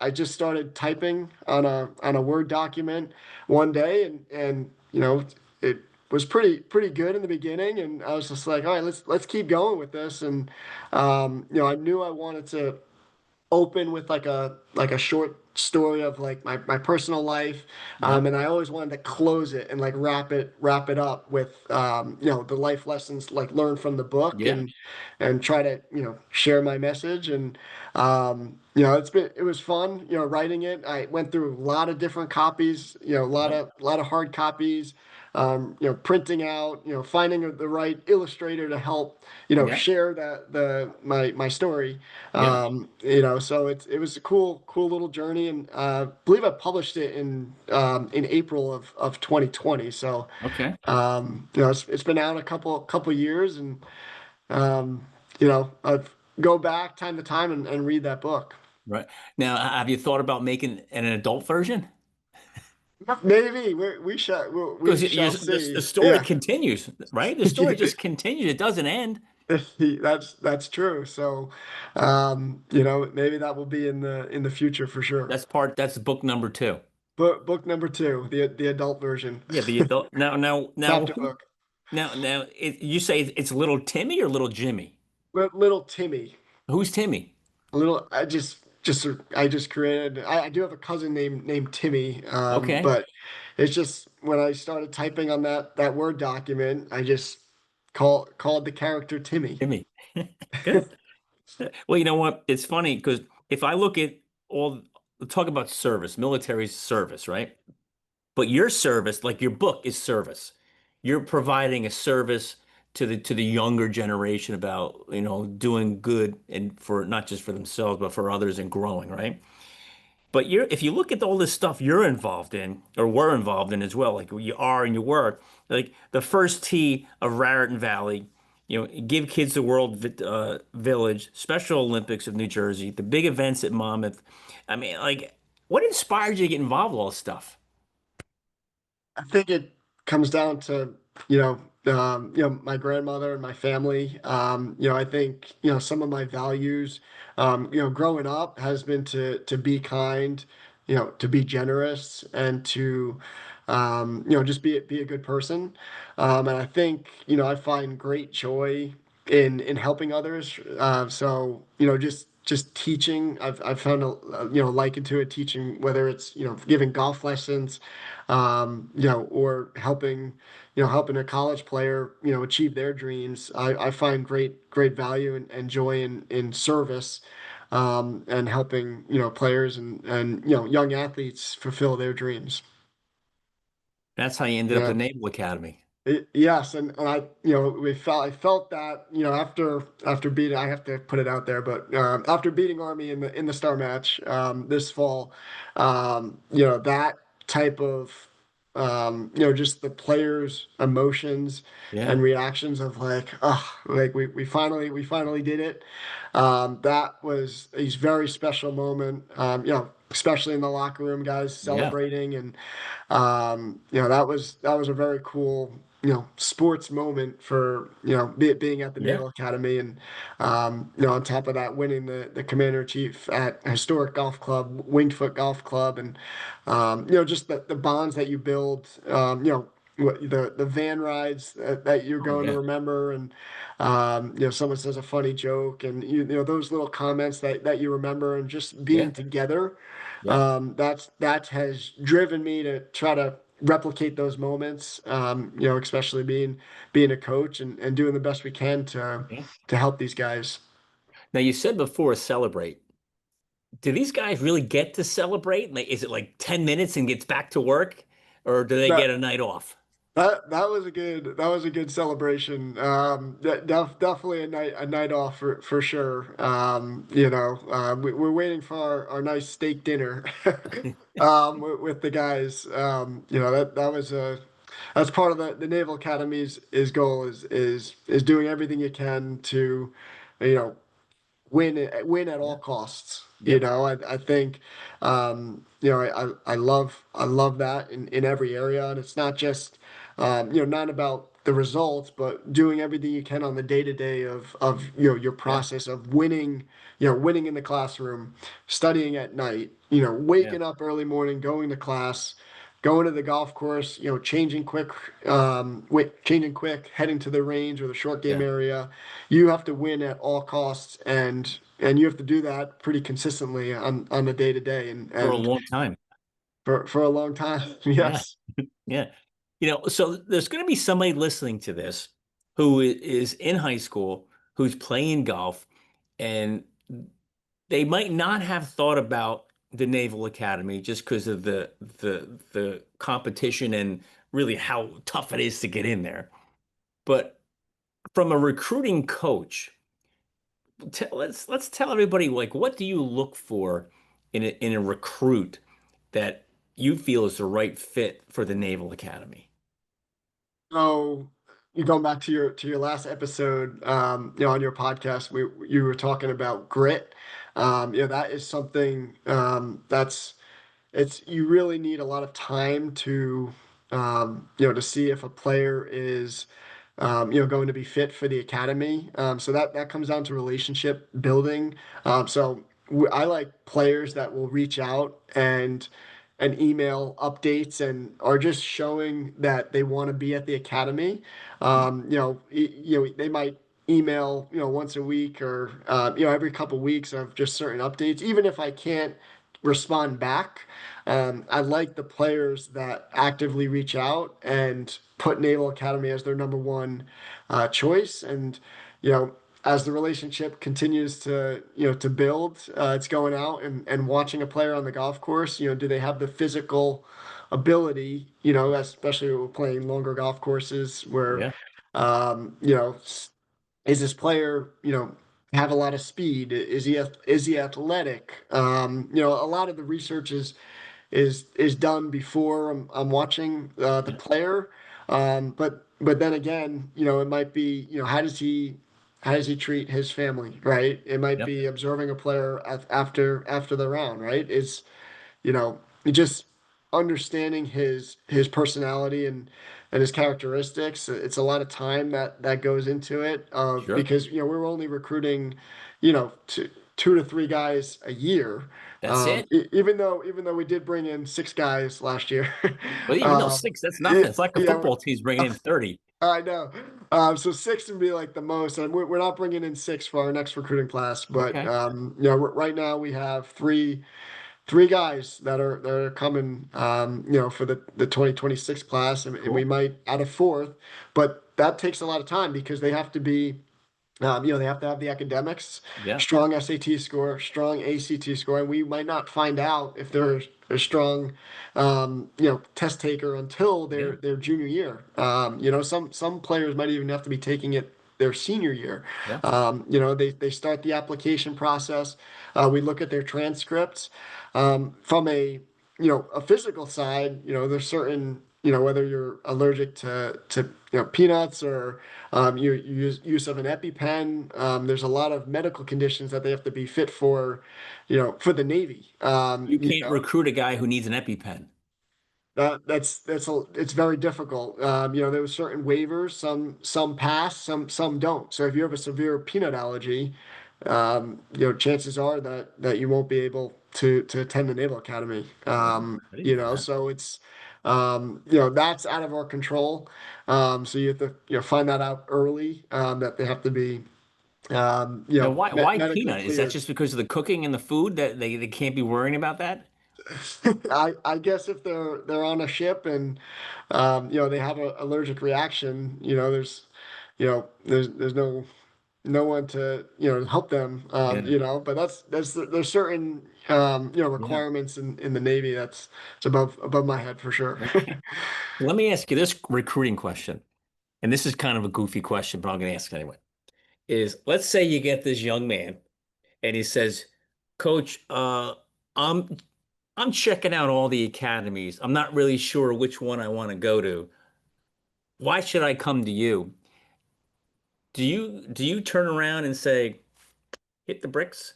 Speaker 2: I just started typing on a Word document one day, and it was pretty good in the beginning, and I was just like, all right, let's keep going with this. And I knew I wanted to open with like a short story of like my personal life,
Speaker 1: Yeah.
Speaker 2: and I always wanted to close it and like wrap it up with the life lessons like learned from the book,
Speaker 1: Yeah.
Speaker 2: and try to share my message. And it was fun writing it. I went through a lot of different copies, a lot
Speaker 1: Right.
Speaker 2: of hard copies, printing out, finding the right illustrator to help
Speaker 1: Yeah.
Speaker 2: share my story.
Speaker 1: Yeah.
Speaker 2: So it was a cool little journey, and I believe I published it in April of 2020. So
Speaker 1: Okay.
Speaker 2: it's been out a couple years, and I go back time to time and read that book.
Speaker 1: Right. Now, have you thought about making an adult version?
Speaker 2: Maybe we
Speaker 1: Because
Speaker 2: shall
Speaker 1: the
Speaker 2: see.
Speaker 1: story
Speaker 2: Yeah.
Speaker 1: continues, right? The story just continues. It doesn't end.
Speaker 2: That's true. So, maybe that will be in the future for sure.
Speaker 1: That's book number two.
Speaker 2: Book number two, the adult version,
Speaker 1: Yeah, the adult.
Speaker 2: chapter book.
Speaker 1: You say it's little Timmy or little Jimmy?
Speaker 2: Little Timmy.
Speaker 1: Who's Timmy?
Speaker 2: Little. I just created. I do have a cousin named Timmy.
Speaker 1: Okay.
Speaker 2: But it's just when I started typing on that Word document, I just called the character Timmy.
Speaker 1: Timmy. Good. Well, you know what? It's funny because if I look at all, talk about service, military service, right? But your service, like your book, is service. You're providing a service to the younger generation about, doing good and for not just for themselves, but for others and growing, right? But if you look at all this stuff you're involved in or were involved in as well, like you are and you were, like the first tee of Raritan Valley, Give Kids the World Village, Special Olympics of New Jersey, the big events at Monmouth. I mean, like, what inspired you to get involved with all this stuff?
Speaker 2: I think it comes down to, my grandmother and my family. I think, some of my values, growing up has been to be kind, to be generous and to, just be a good person. And I think, I find great joy in helping others. So, just teaching, I've found a liking to it, teaching, whether it's, giving golf lessons, or helping a college player, achieve their dreams. I find great value and joy in service, and helping, players and young athletes fulfill their dreams.
Speaker 1: That's how you ended up at the
Speaker 2: Yeah.
Speaker 1: Naval Academy.
Speaker 2: Yes, and I felt that, after beating, I have to put it out there, but after beating Army in the star match, this fall, that type of, just the players' emotions
Speaker 1: Yeah,
Speaker 2: and reactions of like, oh, like we finally did it. That was a very special moment. Especially in the locker room, guys
Speaker 1: yeah,
Speaker 2: celebrating, and that was a very cool, sports moment for, being at the
Speaker 1: yeah,
Speaker 2: Naval Academy, and on top of that, winning the Commander in Chief at Historic Golf Club, Winged Foot Golf Club, and just the bonds that you build, the van rides that you're
Speaker 1: oh
Speaker 2: going to
Speaker 1: yeah,
Speaker 2: remember, and someone says a funny joke, and those little comments that you remember, and just
Speaker 1: yeah,
Speaker 2: being together.
Speaker 1: yeah,
Speaker 2: That has driven me to try to replicate those moments. Especially being a coach, and doing the best we can to
Speaker 1: yeah.
Speaker 2: help these guys.
Speaker 1: Now you said before celebrate. Do these guys really get to celebrate? Like, is it like 10 minutes and gets back to work, or do they get
Speaker 2: That
Speaker 1: a night off?
Speaker 2: that was a good celebration. Definitely a night off for sure. We're waiting for our nice steak dinner, with the guys. That's part of the Naval Academy's goal is doing everything you can to, you know, win at all
Speaker 1: Yeah,
Speaker 2: costs.
Speaker 1: yep,
Speaker 2: I think, I love that in every area, and it's not just, not about the results, but doing everything you can on the day to day of your
Speaker 1: yeah,
Speaker 2: process of winning, winning in the classroom, studying at night,
Speaker 1: yeah,
Speaker 2: waking up early morning, going to class, going to the golf course, changing quick, heading to the range or the short game
Speaker 1: yeah.
Speaker 2: area. You have to win at all costs, and you have to do that pretty consistently on the day to day, and
Speaker 1: For a
Speaker 2: and
Speaker 1: long time.
Speaker 2: for a long time.
Speaker 1: Yeah,
Speaker 2: Yes.
Speaker 1: yeah. So there's going to be somebody listening to this who is in high school, who's playing golf, and they might not have thought about the Naval Academy just because of the competition and really how tough it is to get in there. But from a recruiting coach, let's tell everybody, like, what do you look for in a recruit that you feel is the right fit for the Naval Academy?
Speaker 2: So you going back to your last episode, on your podcast, you were talking about grit. That is something, that's it's you really need a lot of time to, to see if a player is, going to be fit for the academy. So that comes down to relationship building. I like players that will reach out and email updates and are just showing that they want to be at the academy. They might email, once a week, or every couple weeks of just certain updates. Even if I can't respond back, I like the players that actively reach out and put Naval Academy as their number one, choice. And you know, as the relationship continues to build, it's going out and watching a player on the golf course. Do they have the physical ability? Especially when we're playing longer golf courses where,
Speaker 1: Yeah,
Speaker 2: um, you know, is this player, have a lot of speed? Is he athletic? A lot of the research is done before I'm watching the
Speaker 1: Yeah.
Speaker 2: player. But then again, it might be, how does he treat his family, right? It might
Speaker 1: Yep.
Speaker 2: be observing a player after the round, right? Just understanding his personality and his characteristics. It's a lot of time that goes into it,
Speaker 1: Sure.
Speaker 2: because we're only recruiting, two to three guys a year.
Speaker 1: That's it.
Speaker 2: Even though we did bring in six guys last year.
Speaker 1: But even though
Speaker 2: um,
Speaker 1: six, that's nothing.
Speaker 2: it,
Speaker 1: It's like a
Speaker 2: yeah,
Speaker 1: football team's bringing in 30.
Speaker 2: I know. So six would be like the most, and we're not bringing in six for our next recruiting class. But
Speaker 1: Okay.
Speaker 2: right now we have three guys that are coming, for the 2026 class, and we
Speaker 1: Cool.
Speaker 2: might add a fourth, but that takes a lot of time because they have to be, they have to have the academics,
Speaker 1: Yeah.
Speaker 2: strong SAT score, strong ACT score, and we might not find out if they're a strong, test taker until
Speaker 1: Yeah.
Speaker 2: their junior year. Some players might even have to be taking it their senior year.
Speaker 1: Yeah.
Speaker 2: They start the application process. We look at their transcripts. From a physical side, there's certain, whether you're allergic to peanuts or your use of an EpiPen. There's a lot of medical conditions that they have to be fit for the Navy.
Speaker 1: You can't recruit a guy who needs an EpiPen.
Speaker 2: It's very difficult. There were certain waivers, some pass, some don't. So if you have a severe peanut allergy, chances are that you won't be able to attend the Naval Academy.
Speaker 1: Wow. I didn't know that.
Speaker 2: So it's that's out of our control. So you have to find that out early, that they have to be
Speaker 1: Now, why
Speaker 2: medically
Speaker 1: peanut? Is that
Speaker 2: cleared.
Speaker 1: just because of the cooking and the food that they can't be worrying about that?
Speaker 2: I guess if they're on a ship and they have an allergic reaction, there's no one to help them,
Speaker 1: Yeah.
Speaker 2: but there's certain
Speaker 1: Yeah.
Speaker 2: requirements in the Navy that's it's above my head for sure.
Speaker 1: Okay. Let me ask you this recruiting question. And this is kind of a goofy question, but I'm going to ask it anyway. Is let's say you get this young man and he says, Coach, I'm I'm checking out all the academies. I'm not really sure which one I want to go to. Why should I come to you? Do you turn around and say, hit the bricks?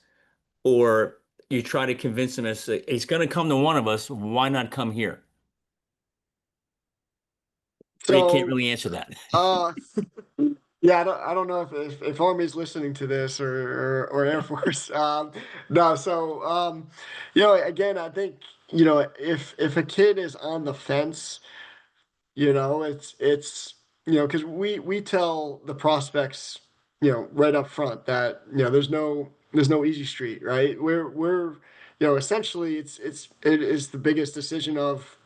Speaker 1: Or you try to convince him as he's going to come to one of us, why not come here? Or you can't
Speaker 2: So,
Speaker 1: really answer that.
Speaker 2: uh, yeah, I don't know if Army's listening to this or Air Force. No, so again, I think if a kid is on the fence. It's because we tell the prospects, right up front that there's no easy street, right? We're essentially it is the biggest decision of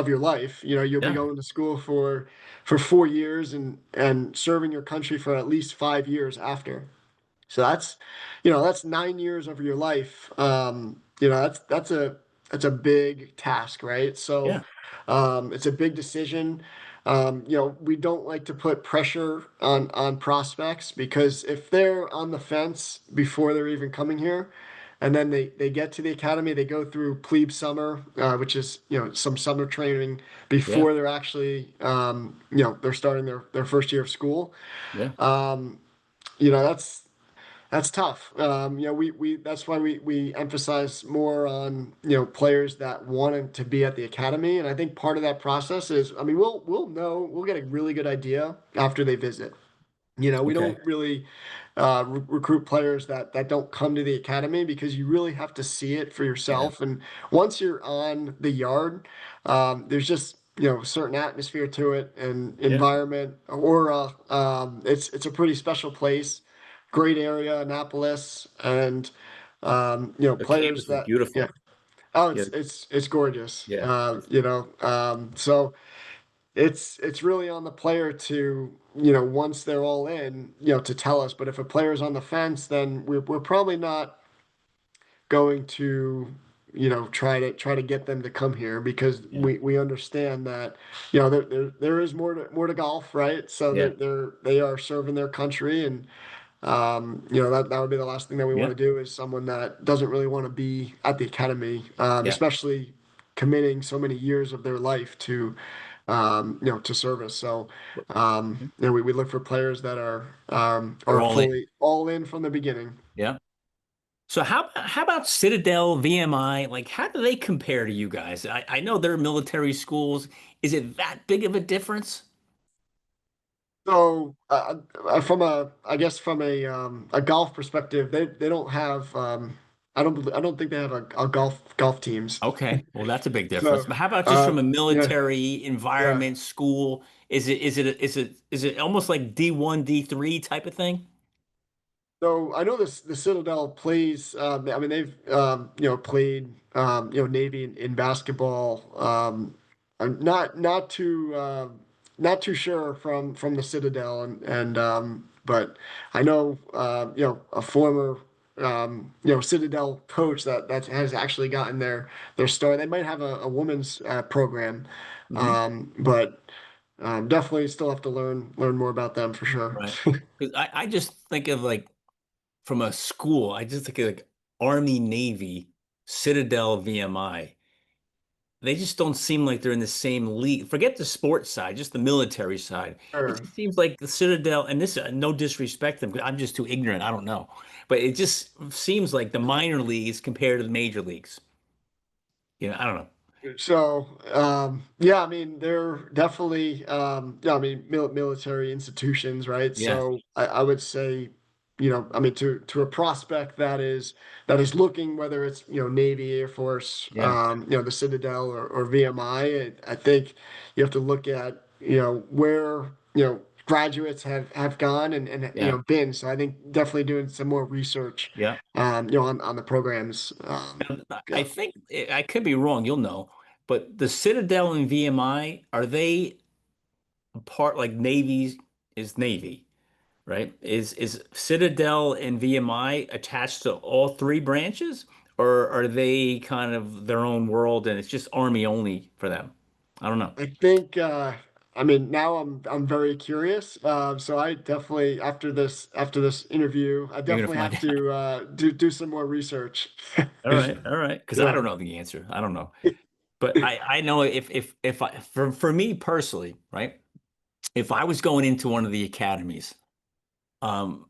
Speaker 2: your life. You'll be
Speaker 1: Yeah,
Speaker 2: going to school for 4 years and serving your country for at least 5 years after. So that's 9 years of your life. That's a big task, right? So,
Speaker 1: yeah,
Speaker 2: it's a big decision. We don't like to put pressure on prospects because if they're on the fence before they're even coming here, and then they get to the academy, they go through plebe summer, which is some summer training
Speaker 1: yeah,
Speaker 2: before they're actually they're starting their first year of school.
Speaker 1: yeah.
Speaker 2: Um, that's tough. We that's why we emphasize more on players that wanted to be at the academy, and I think part of that process is, I mean, we'll get a really good idea after they visit. We
Speaker 1: Okay.
Speaker 2: don't really recruit players that don't come to the academy because you really have to see it for
Speaker 1: Yeah,
Speaker 2: yourself. And once you're on the yard, there's just a certain atmosphere to it and
Speaker 1: yeah.
Speaker 2: environment, aura. It's a pretty special place, great area, Annapolis, and
Speaker 1: The
Speaker 2: players
Speaker 1: campus is
Speaker 2: that yeah.
Speaker 1: beautiful.
Speaker 2: Oh,
Speaker 1: Yeah,
Speaker 2: it's gorgeous.
Speaker 1: yeah.
Speaker 2: So it's really on the player to, once they're all in, to tell us. But if a player's on the fence, then we're probably not going to, try to get them to come here because
Speaker 1: Yeah,
Speaker 2: we understand that, there is more to golf, right? So
Speaker 1: yeah.
Speaker 2: they are serving their country, and That would be the last thing that we want
Speaker 1: Yeah.
Speaker 2: to do is someone that doesn't really want to be at the academy,
Speaker 1: Yeah.
Speaker 2: especially committing so many years of their life to service. So, we look for players that
Speaker 1: They're
Speaker 2: are
Speaker 1: all in.
Speaker 2: fully all in from the beginning.
Speaker 1: Yeah. So how about Citadel, VMI? Like, how do they compare to you guys? I know they're military schools. Is it that big of a difference?
Speaker 2: So, I guess from a golf perspective, they don't have, I don't think they have a golf teams.
Speaker 1: Okay, well, that's a big difference.
Speaker 2: So,
Speaker 1: But how about just from a
Speaker 2: yeah,
Speaker 1: military
Speaker 2: yeah.
Speaker 1: environment, school? Is it almost like D1, D3 type of thing?
Speaker 2: So I know this the Citadel plays. I mean, they've played Navy in basketball. I'm not too sure from the Citadel and but I know a former Citadel coach that has actually gotten their start. They might have a women's program,
Speaker 1: Hmm.
Speaker 2: but definitely still have to learn more about them for sure.
Speaker 1: Right. Because I just think of like from a school, I just think of like Army, Navy, Citadel, VMI. They just don't seem like they're in the same league. Forget the sports side, just the military side. It
Speaker 2: Sure.
Speaker 1: just seems like the Citadel, and this, no disrespect to them, I'm just too ignorant. I don't know. But it just seems like the minor leagues compared to the major leagues. I don't know.
Speaker 2: So, yeah, I mean, they're definitely, yeah, I mean, military institutions, right?
Speaker 1: Yeah,
Speaker 2: So I would say, I mean, to a prospect that is looking, whether it's, Navy, Air Force,
Speaker 1: yeah,
Speaker 2: the Citadel or VMI, I think you have to look at, where, graduates have gone and
Speaker 1: yeah,
Speaker 2: been. So I think definitely doing some more research,
Speaker 1: yeah.
Speaker 2: on the programs.
Speaker 1: I
Speaker 2: Yeah.
Speaker 1: think I could be wrong. You'll know. But the Citadel and VMI, are they part like Navy is Navy? Right? Is Citadel and VMI attached to all three branches, or are they kind of their own world and it's just Army only for them? I don't know.
Speaker 2: I think I mean now I'm very curious. So I definitely after this interview, I
Speaker 1: You're gonna
Speaker 2: definitely
Speaker 1: find
Speaker 2: have
Speaker 1: out.
Speaker 2: to do some more research.
Speaker 1: All right, all right. Because I
Speaker 2: Yeah.
Speaker 1: don't know the answer. I don't know. But I know if I for me personally, right? If I was going into one of the academies, um,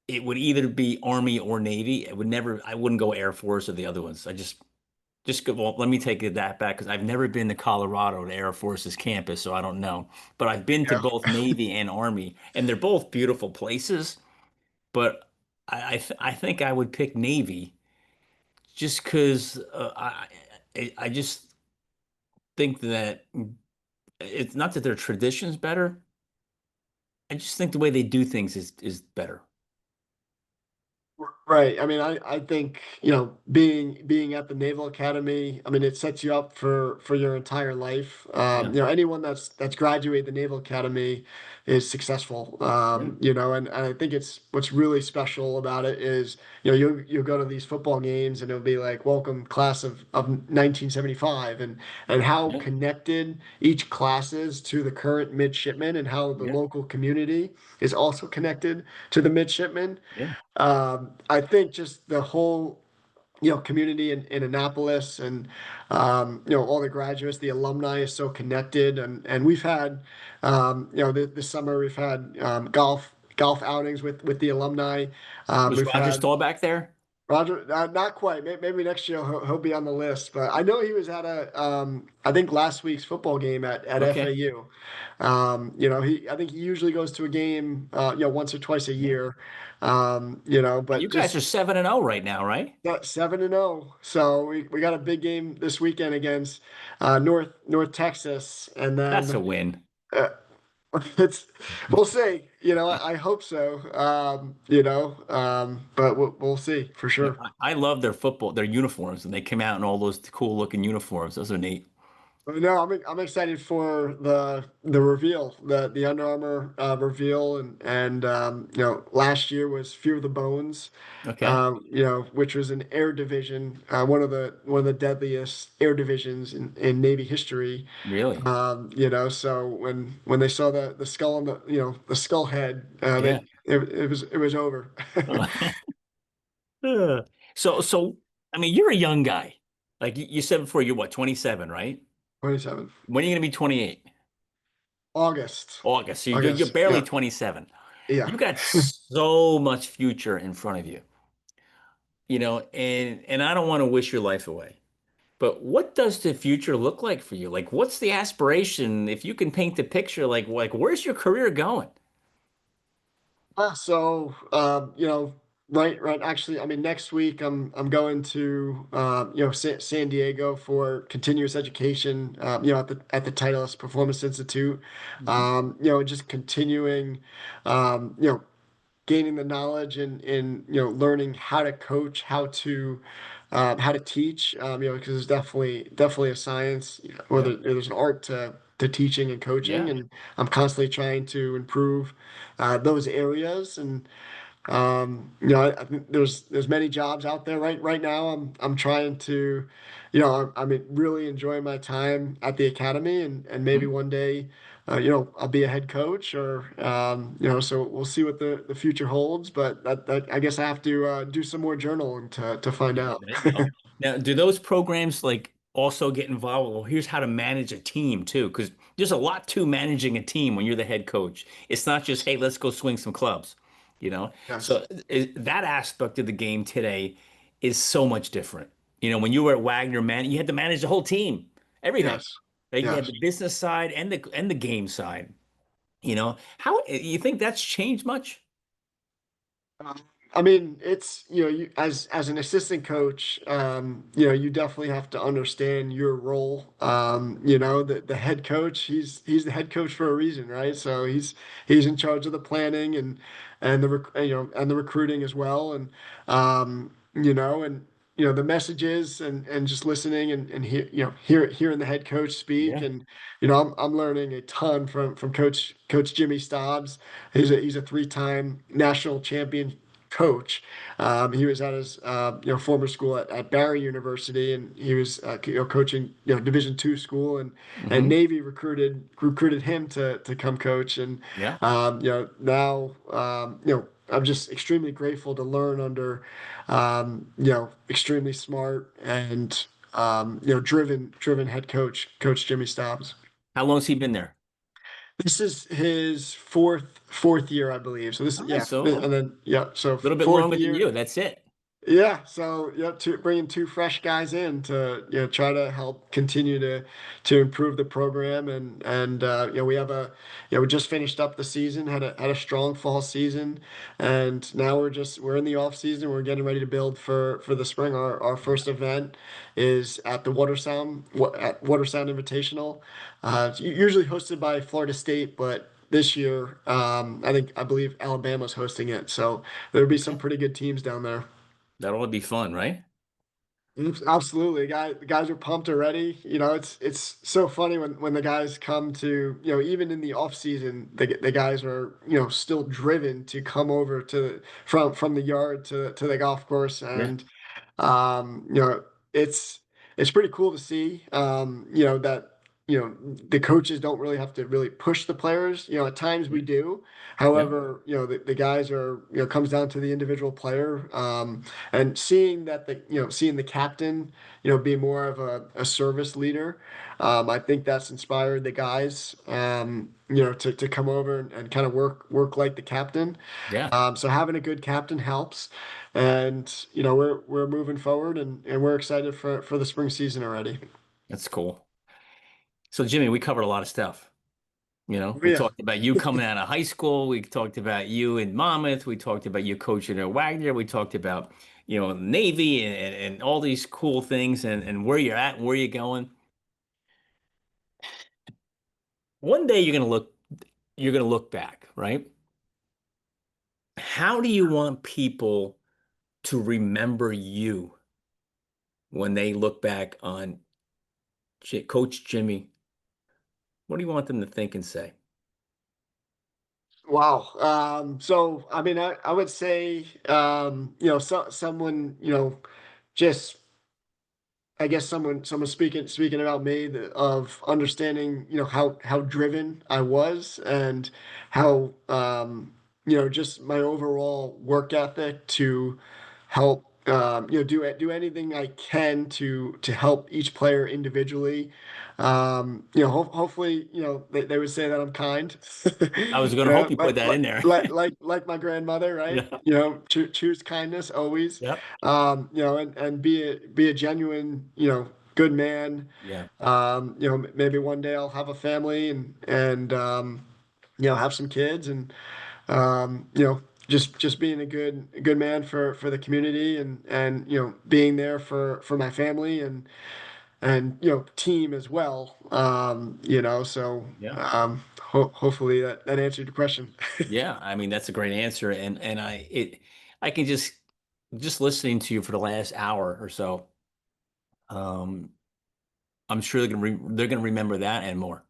Speaker 1: it would either be Army or Navy. I wouldn't go Air Force or the other ones. Just go, well, let me take that back because I've never been to Colorado to Air Force's campus, so I don't know. But I've been to
Speaker 2: Yeah.
Speaker 1: both Navy and Army, and they're both beautiful places. But I think I would pick Navy just because I just think that it's not that their tradition's better. I just think the way they do things is better.
Speaker 2: Right. I mean, I think, being at the Naval Academy, I mean, it sets you up for your entire life.
Speaker 1: Yeah,
Speaker 2: Anyone that's graduated the Naval Academy is successful.
Speaker 1: yeah,
Speaker 2: And I think it's what's really special about it is, you'll go to these football games and it'll be like, welcome class of 1975 and how
Speaker 1: yeah,
Speaker 2: connected each class is to the current midshipmen and how the
Speaker 1: yeah,
Speaker 2: local community is also connected to the midshipmen.
Speaker 1: yeah,
Speaker 2: I think just the whole community in Annapolis and all the graduates, the alumni is so connected and we've had this summer we've had golf outings with the alumni.
Speaker 1: Was
Speaker 2: We've
Speaker 1: Roger
Speaker 2: had
Speaker 1: Staubach there?
Speaker 2: Roger, not quite. Maybe next year he'll be on the list, but I know he was at I think last week's football game at
Speaker 1: Okay.
Speaker 2: FAU. I think he usually goes to a game, once or twice a
Speaker 1: Yeah.
Speaker 2: year.
Speaker 1: And you
Speaker 2: But
Speaker 1: guys
Speaker 2: just
Speaker 1: are 7-0 right now, right?
Speaker 2: 7-0. So we got a big game this weekend against North Texas, and
Speaker 1: That's a
Speaker 2: then
Speaker 1: win.
Speaker 2: uh, it's we'll see. I hope so. But we'll see for
Speaker 1: Yeah,
Speaker 2: sure.
Speaker 1: I love their football, their uniforms, and they come out in all those cool looking uniforms. Those are neat.
Speaker 2: No, I'm excited for the reveal, the Under Armour reveal, and last year was Fear the Bones,
Speaker 1: Okay.
Speaker 2: which was an air division, one of the deadliest air divisions in Navy history.
Speaker 1: Really?
Speaker 2: So when they saw the skull on the skull head,
Speaker 1: Yeah.
Speaker 2: it was over.
Speaker 1: Uh, so I mean, you're a young guy. Like you said before, you're what, 27, right?
Speaker 2: 27.
Speaker 1: When are you going to be 28?
Speaker 2: August.
Speaker 1: August. So you're
Speaker 2: August.
Speaker 1: barely
Speaker 2: Yeah.
Speaker 1: 27.
Speaker 2: Yeah.
Speaker 1: You got so much future in front of you, and I don't want to wish your life away. But what does the future look like for you? Like, what's the aspiration? If you can paint the picture, like where's your career going?
Speaker 2: Right. Actually, I mean, next week I'm going to San Diego for continuous education. At the Titleist Performance Institute.
Speaker 1: Mhm.
Speaker 2: Just continuing, gaining the knowledge and learning how to coach, how to teach. Because there's definitely a science, or
Speaker 1: Yeah.
Speaker 2: there's an art to teaching and coaching,
Speaker 1: Yeah.
Speaker 2: and I'm constantly trying to improve those areas. And I think there's many jobs out there right now. I'm trying to, I'm really enjoying my time at the academy, and maybe
Speaker 1: Mhm.
Speaker 2: one day, I'll be a head coach, or so we'll see what the future holds. But I guess I have to do some more journaling to find
Speaker 1: Yeah,
Speaker 2: out.
Speaker 1: there you go. Now, do those programs like also get involved? Well, here's how to manage a team too, because there's a lot to managing a team when you're the head coach. It's not just, hey, let's go swing some clubs, you know?
Speaker 2: Yes,
Speaker 1: So that aspect of the game today is so much different. When you were at Wagner, man, you had to manage the whole team, everything.
Speaker 2: yes,
Speaker 1: Right? You had
Speaker 2: yes.
Speaker 1: the business side and the game side. How you think that's changed much?
Speaker 2: Um, I mean, it's as an assistant coach, you definitely have to understand your role. The head coach, he's the head coach for a reason, right? So he's in charge of the planning and the recruiting as well, and the messages and just listening and hearing the head coach speak.
Speaker 1: Yeah.
Speaker 2: And I'm learning a ton from Coach Jimmy Stobbs. He's a three-time national champion coach. He was at his former school at Barry University, and he was coaching Division II school, and
Speaker 1: Hmm.
Speaker 2: Navy recruited him to come coach. And
Speaker 1: Yeah.
Speaker 2: now I'm just extremely grateful to learn under extremely smart and driven head coach Jimmy Stobbs.
Speaker 1: How long's he been there?
Speaker 2: This is his fourth year, I believe. So this,
Speaker 1: All right,
Speaker 2: yeah,
Speaker 1: so a
Speaker 2: and then yeah, so
Speaker 1: little bit
Speaker 2: fourth
Speaker 1: longer than
Speaker 2: year.
Speaker 1: you. That's it.
Speaker 2: Yeah, so bringing two fresh guys in to try to help continue to improve the program. And we have we just finished up the season, had a strong fall season, and now we're in the off season. We're getting ready to build for the spring. Our first event is at the Watersound Invitational. It's usually hosted by Florida State, but this year I believe Alabama's hosting it, so there'll be some
Speaker 1: Okay.
Speaker 2: pretty good teams down there.
Speaker 1: That ought to be fun, right?
Speaker 2: Absolutely, the guys are pumped already. It's so funny when the guys come to, even in the off season, the guys are, still driven to come over from the yard to the golf course.
Speaker 1: Yeah.
Speaker 2: And um, you know, it's pretty cool to see, that, the coaches don't really have to really push the players. At times we
Speaker 1: Yeah.
Speaker 2: do.
Speaker 1: Yeah.
Speaker 2: However, the guys are, comes down to the individual player, and seeing the captain, be more of a service leader. I think that's inspired the guys, to come over and kind of work like the captain.
Speaker 1: Yeah.
Speaker 2: So having a good captain helps, and we're moving forward, and we're excited for the spring season already.
Speaker 1: That's cool. So, Jimmy, we covered a lot of stuff.
Speaker 2: Oh,
Speaker 1: We
Speaker 2: yeah,
Speaker 1: talked about you coming out of high school. We talked about you in Monmouth. We talked about you coaching at Wagner. We talked about, Navy and all these cool things and where you're at and where you're going. One day you're gonna look back, right? How do you want people to remember you when they look back on Coach Jimmy? What do you want them to think and say?
Speaker 2: wow. So I mean, I would say, someone, just, I guess, someone speaking about me, of understanding, how driven I was, and how just my overall work ethic to help, do anything I can to help each player individually. Hopefully, they would say that I'm kind.
Speaker 1: I was going to hope you put
Speaker 2: Like,
Speaker 1: that in there.
Speaker 2: like my grandmother, right?
Speaker 1: Yeah.
Speaker 2: Choose kindness always.
Speaker 1: Yep.
Speaker 2: And be a genuine, good man.
Speaker 1: Yeah.
Speaker 2: Maybe one day I'll have a family and have some kids and just being a good man for the community and being there for my family and team as well. So
Speaker 1: Yeah.
Speaker 2: hopefully that answered your question.
Speaker 1: Yeah. I mean, that's a great answer. And I can just listening to you for the last hour or so, um, I'm sure they're gonna remember that and more.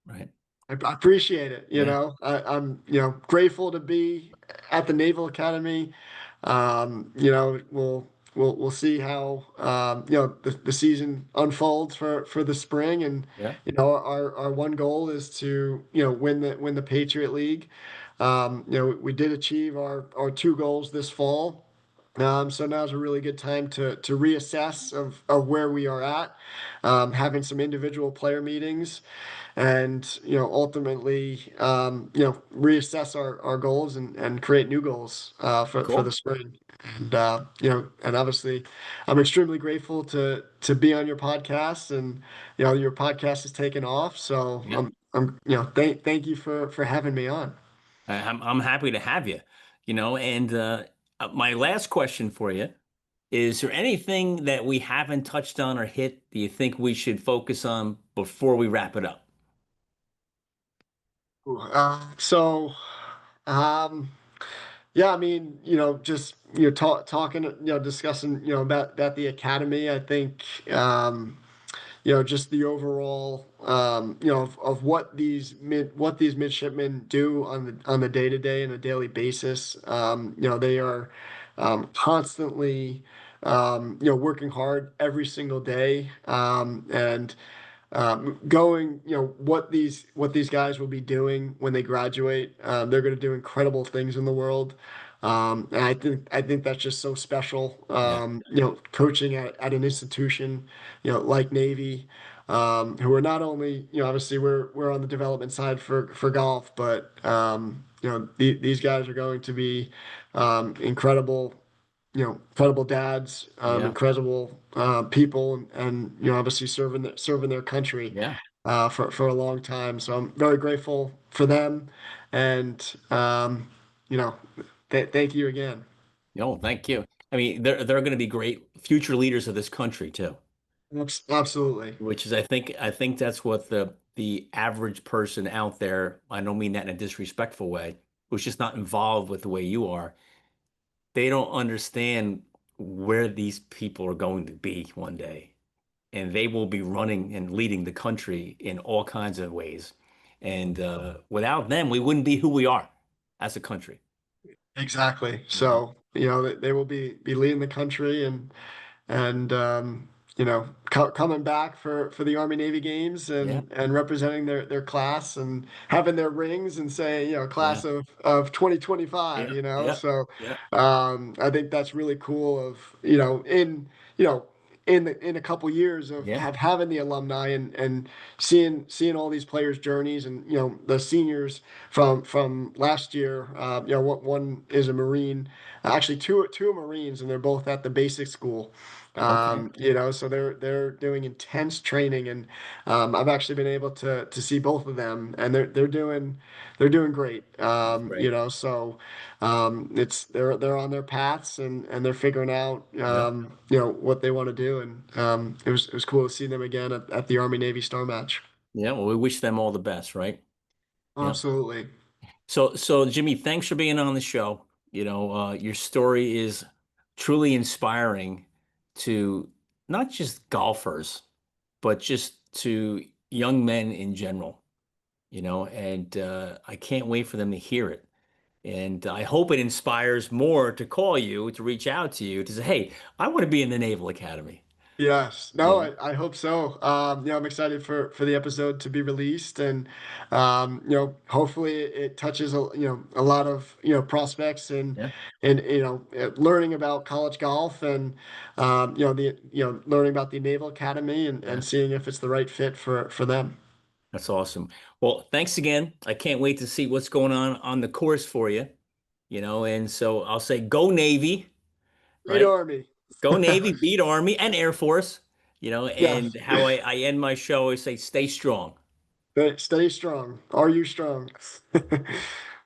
Speaker 1: Right.
Speaker 2: I appreciate it.
Speaker 1: Yeah.
Speaker 2: I'm grateful to be at the Naval Academy. We'll see how the season unfolds for the spring, and
Speaker 1: Yeah.
Speaker 2: our one goal is to win the Patriot League. We did achieve our two goals this fall. So now's a really good time to reassess of where we are at, having some individual player meetings and ultimately reassess our goals and create new goals for the
Speaker 1: Cool.
Speaker 2: spring and obviously I'm extremely grateful to be on your podcast and your podcast has taken off so
Speaker 1: Yeah.
Speaker 2: thank you for having me on.
Speaker 1: I'm happy to have you, and my last question for you is there anything that we haven't touched on or hit do you think we should focus on before we wrap it up?
Speaker 2: So um yeah, I mean, just talking, discussing, about the academy. I think, just the overall, of what these midshipmen do on the day to day and a daily basis. They are constantly, working hard every single day, and going, what these guys will be doing when they graduate. They're going to do incredible things in the world. And I think that's just so special.
Speaker 1: Yeah.
Speaker 2: Coaching at an institution, like Navy, who are not only, obviously we're on the development side for golf, but these guys are going to be incredible incredible dads,
Speaker 1: Yeah.
Speaker 2: incredible people, and obviously serving their country
Speaker 1: Yeah.
Speaker 2: for a long time. So I'm very grateful for them, and you know, thank you again.
Speaker 1: No, thank you. I mean, they're going to be great future leaders of this country too,
Speaker 2: Absolutely,
Speaker 1: which is I think that's what the average person out there, I don't mean that in a disrespectful way, who's just not involved with the way you are. They don't understand where these people are going to be one day. And they will be running and leading the country in all kinds of ways. And without them, we wouldn't be who we are as a country.
Speaker 2: exactly.
Speaker 1: You know?
Speaker 2: So they will be leading the country and coming back for the Army Navy games
Speaker 1: Yeah,
Speaker 2: and representing their class and having their rings and say,
Speaker 1: yeah,
Speaker 2: class of 2025,
Speaker 1: yeah, yeah,
Speaker 2: so
Speaker 1: yeah,
Speaker 2: I think that's really cool of, you know, in a couple years of
Speaker 1: yeah.
Speaker 2: having the alumni and seeing all these players' journeys and the seniors from last year. One is a Marine, actually two are Marines, and they're both at the basic school.
Speaker 1: Okay,
Speaker 2: So they're doing intense training, and I've actually been able to see both of them, and they're doing great.
Speaker 1: that's great.
Speaker 2: It's they're on their paths and they're figuring out
Speaker 1: Yeah,
Speaker 2: what they want to do, and it was cool to see them again at the Army Navy Star Match.
Speaker 1: yeah. Well, we wish them all the best, right? Yeah.
Speaker 2: Absolutely.
Speaker 1: So Jimmy, thanks for being on the show. Your story is truly inspiring to not just golfers, but just to young men in general. And I can't wait for them to hear it. And I hope it inspires more to call you, to reach out to you, to say, hey, I want to be in the Naval Academy.
Speaker 2: Yes. No,
Speaker 1: Yeah,
Speaker 2: I hope so. I'm excited for the episode to be released, and hopefully it touches a lot of prospects,
Speaker 1: yeah,
Speaker 2: and learning about college golf, and learning about the Naval Academy,
Speaker 1: yeah.
Speaker 2: and seeing if it's the right fit for them.
Speaker 1: That's awesome. Well, thanks again. I can't wait to see what's going on the course for you, and so I'll say go Navy,
Speaker 2: Great
Speaker 1: right?
Speaker 2: Army.
Speaker 1: Go Navy, beat Army and Air Force, and
Speaker 2: Yes.
Speaker 1: how I end my show is say stay strong.
Speaker 2: Stay strong. Are you strong?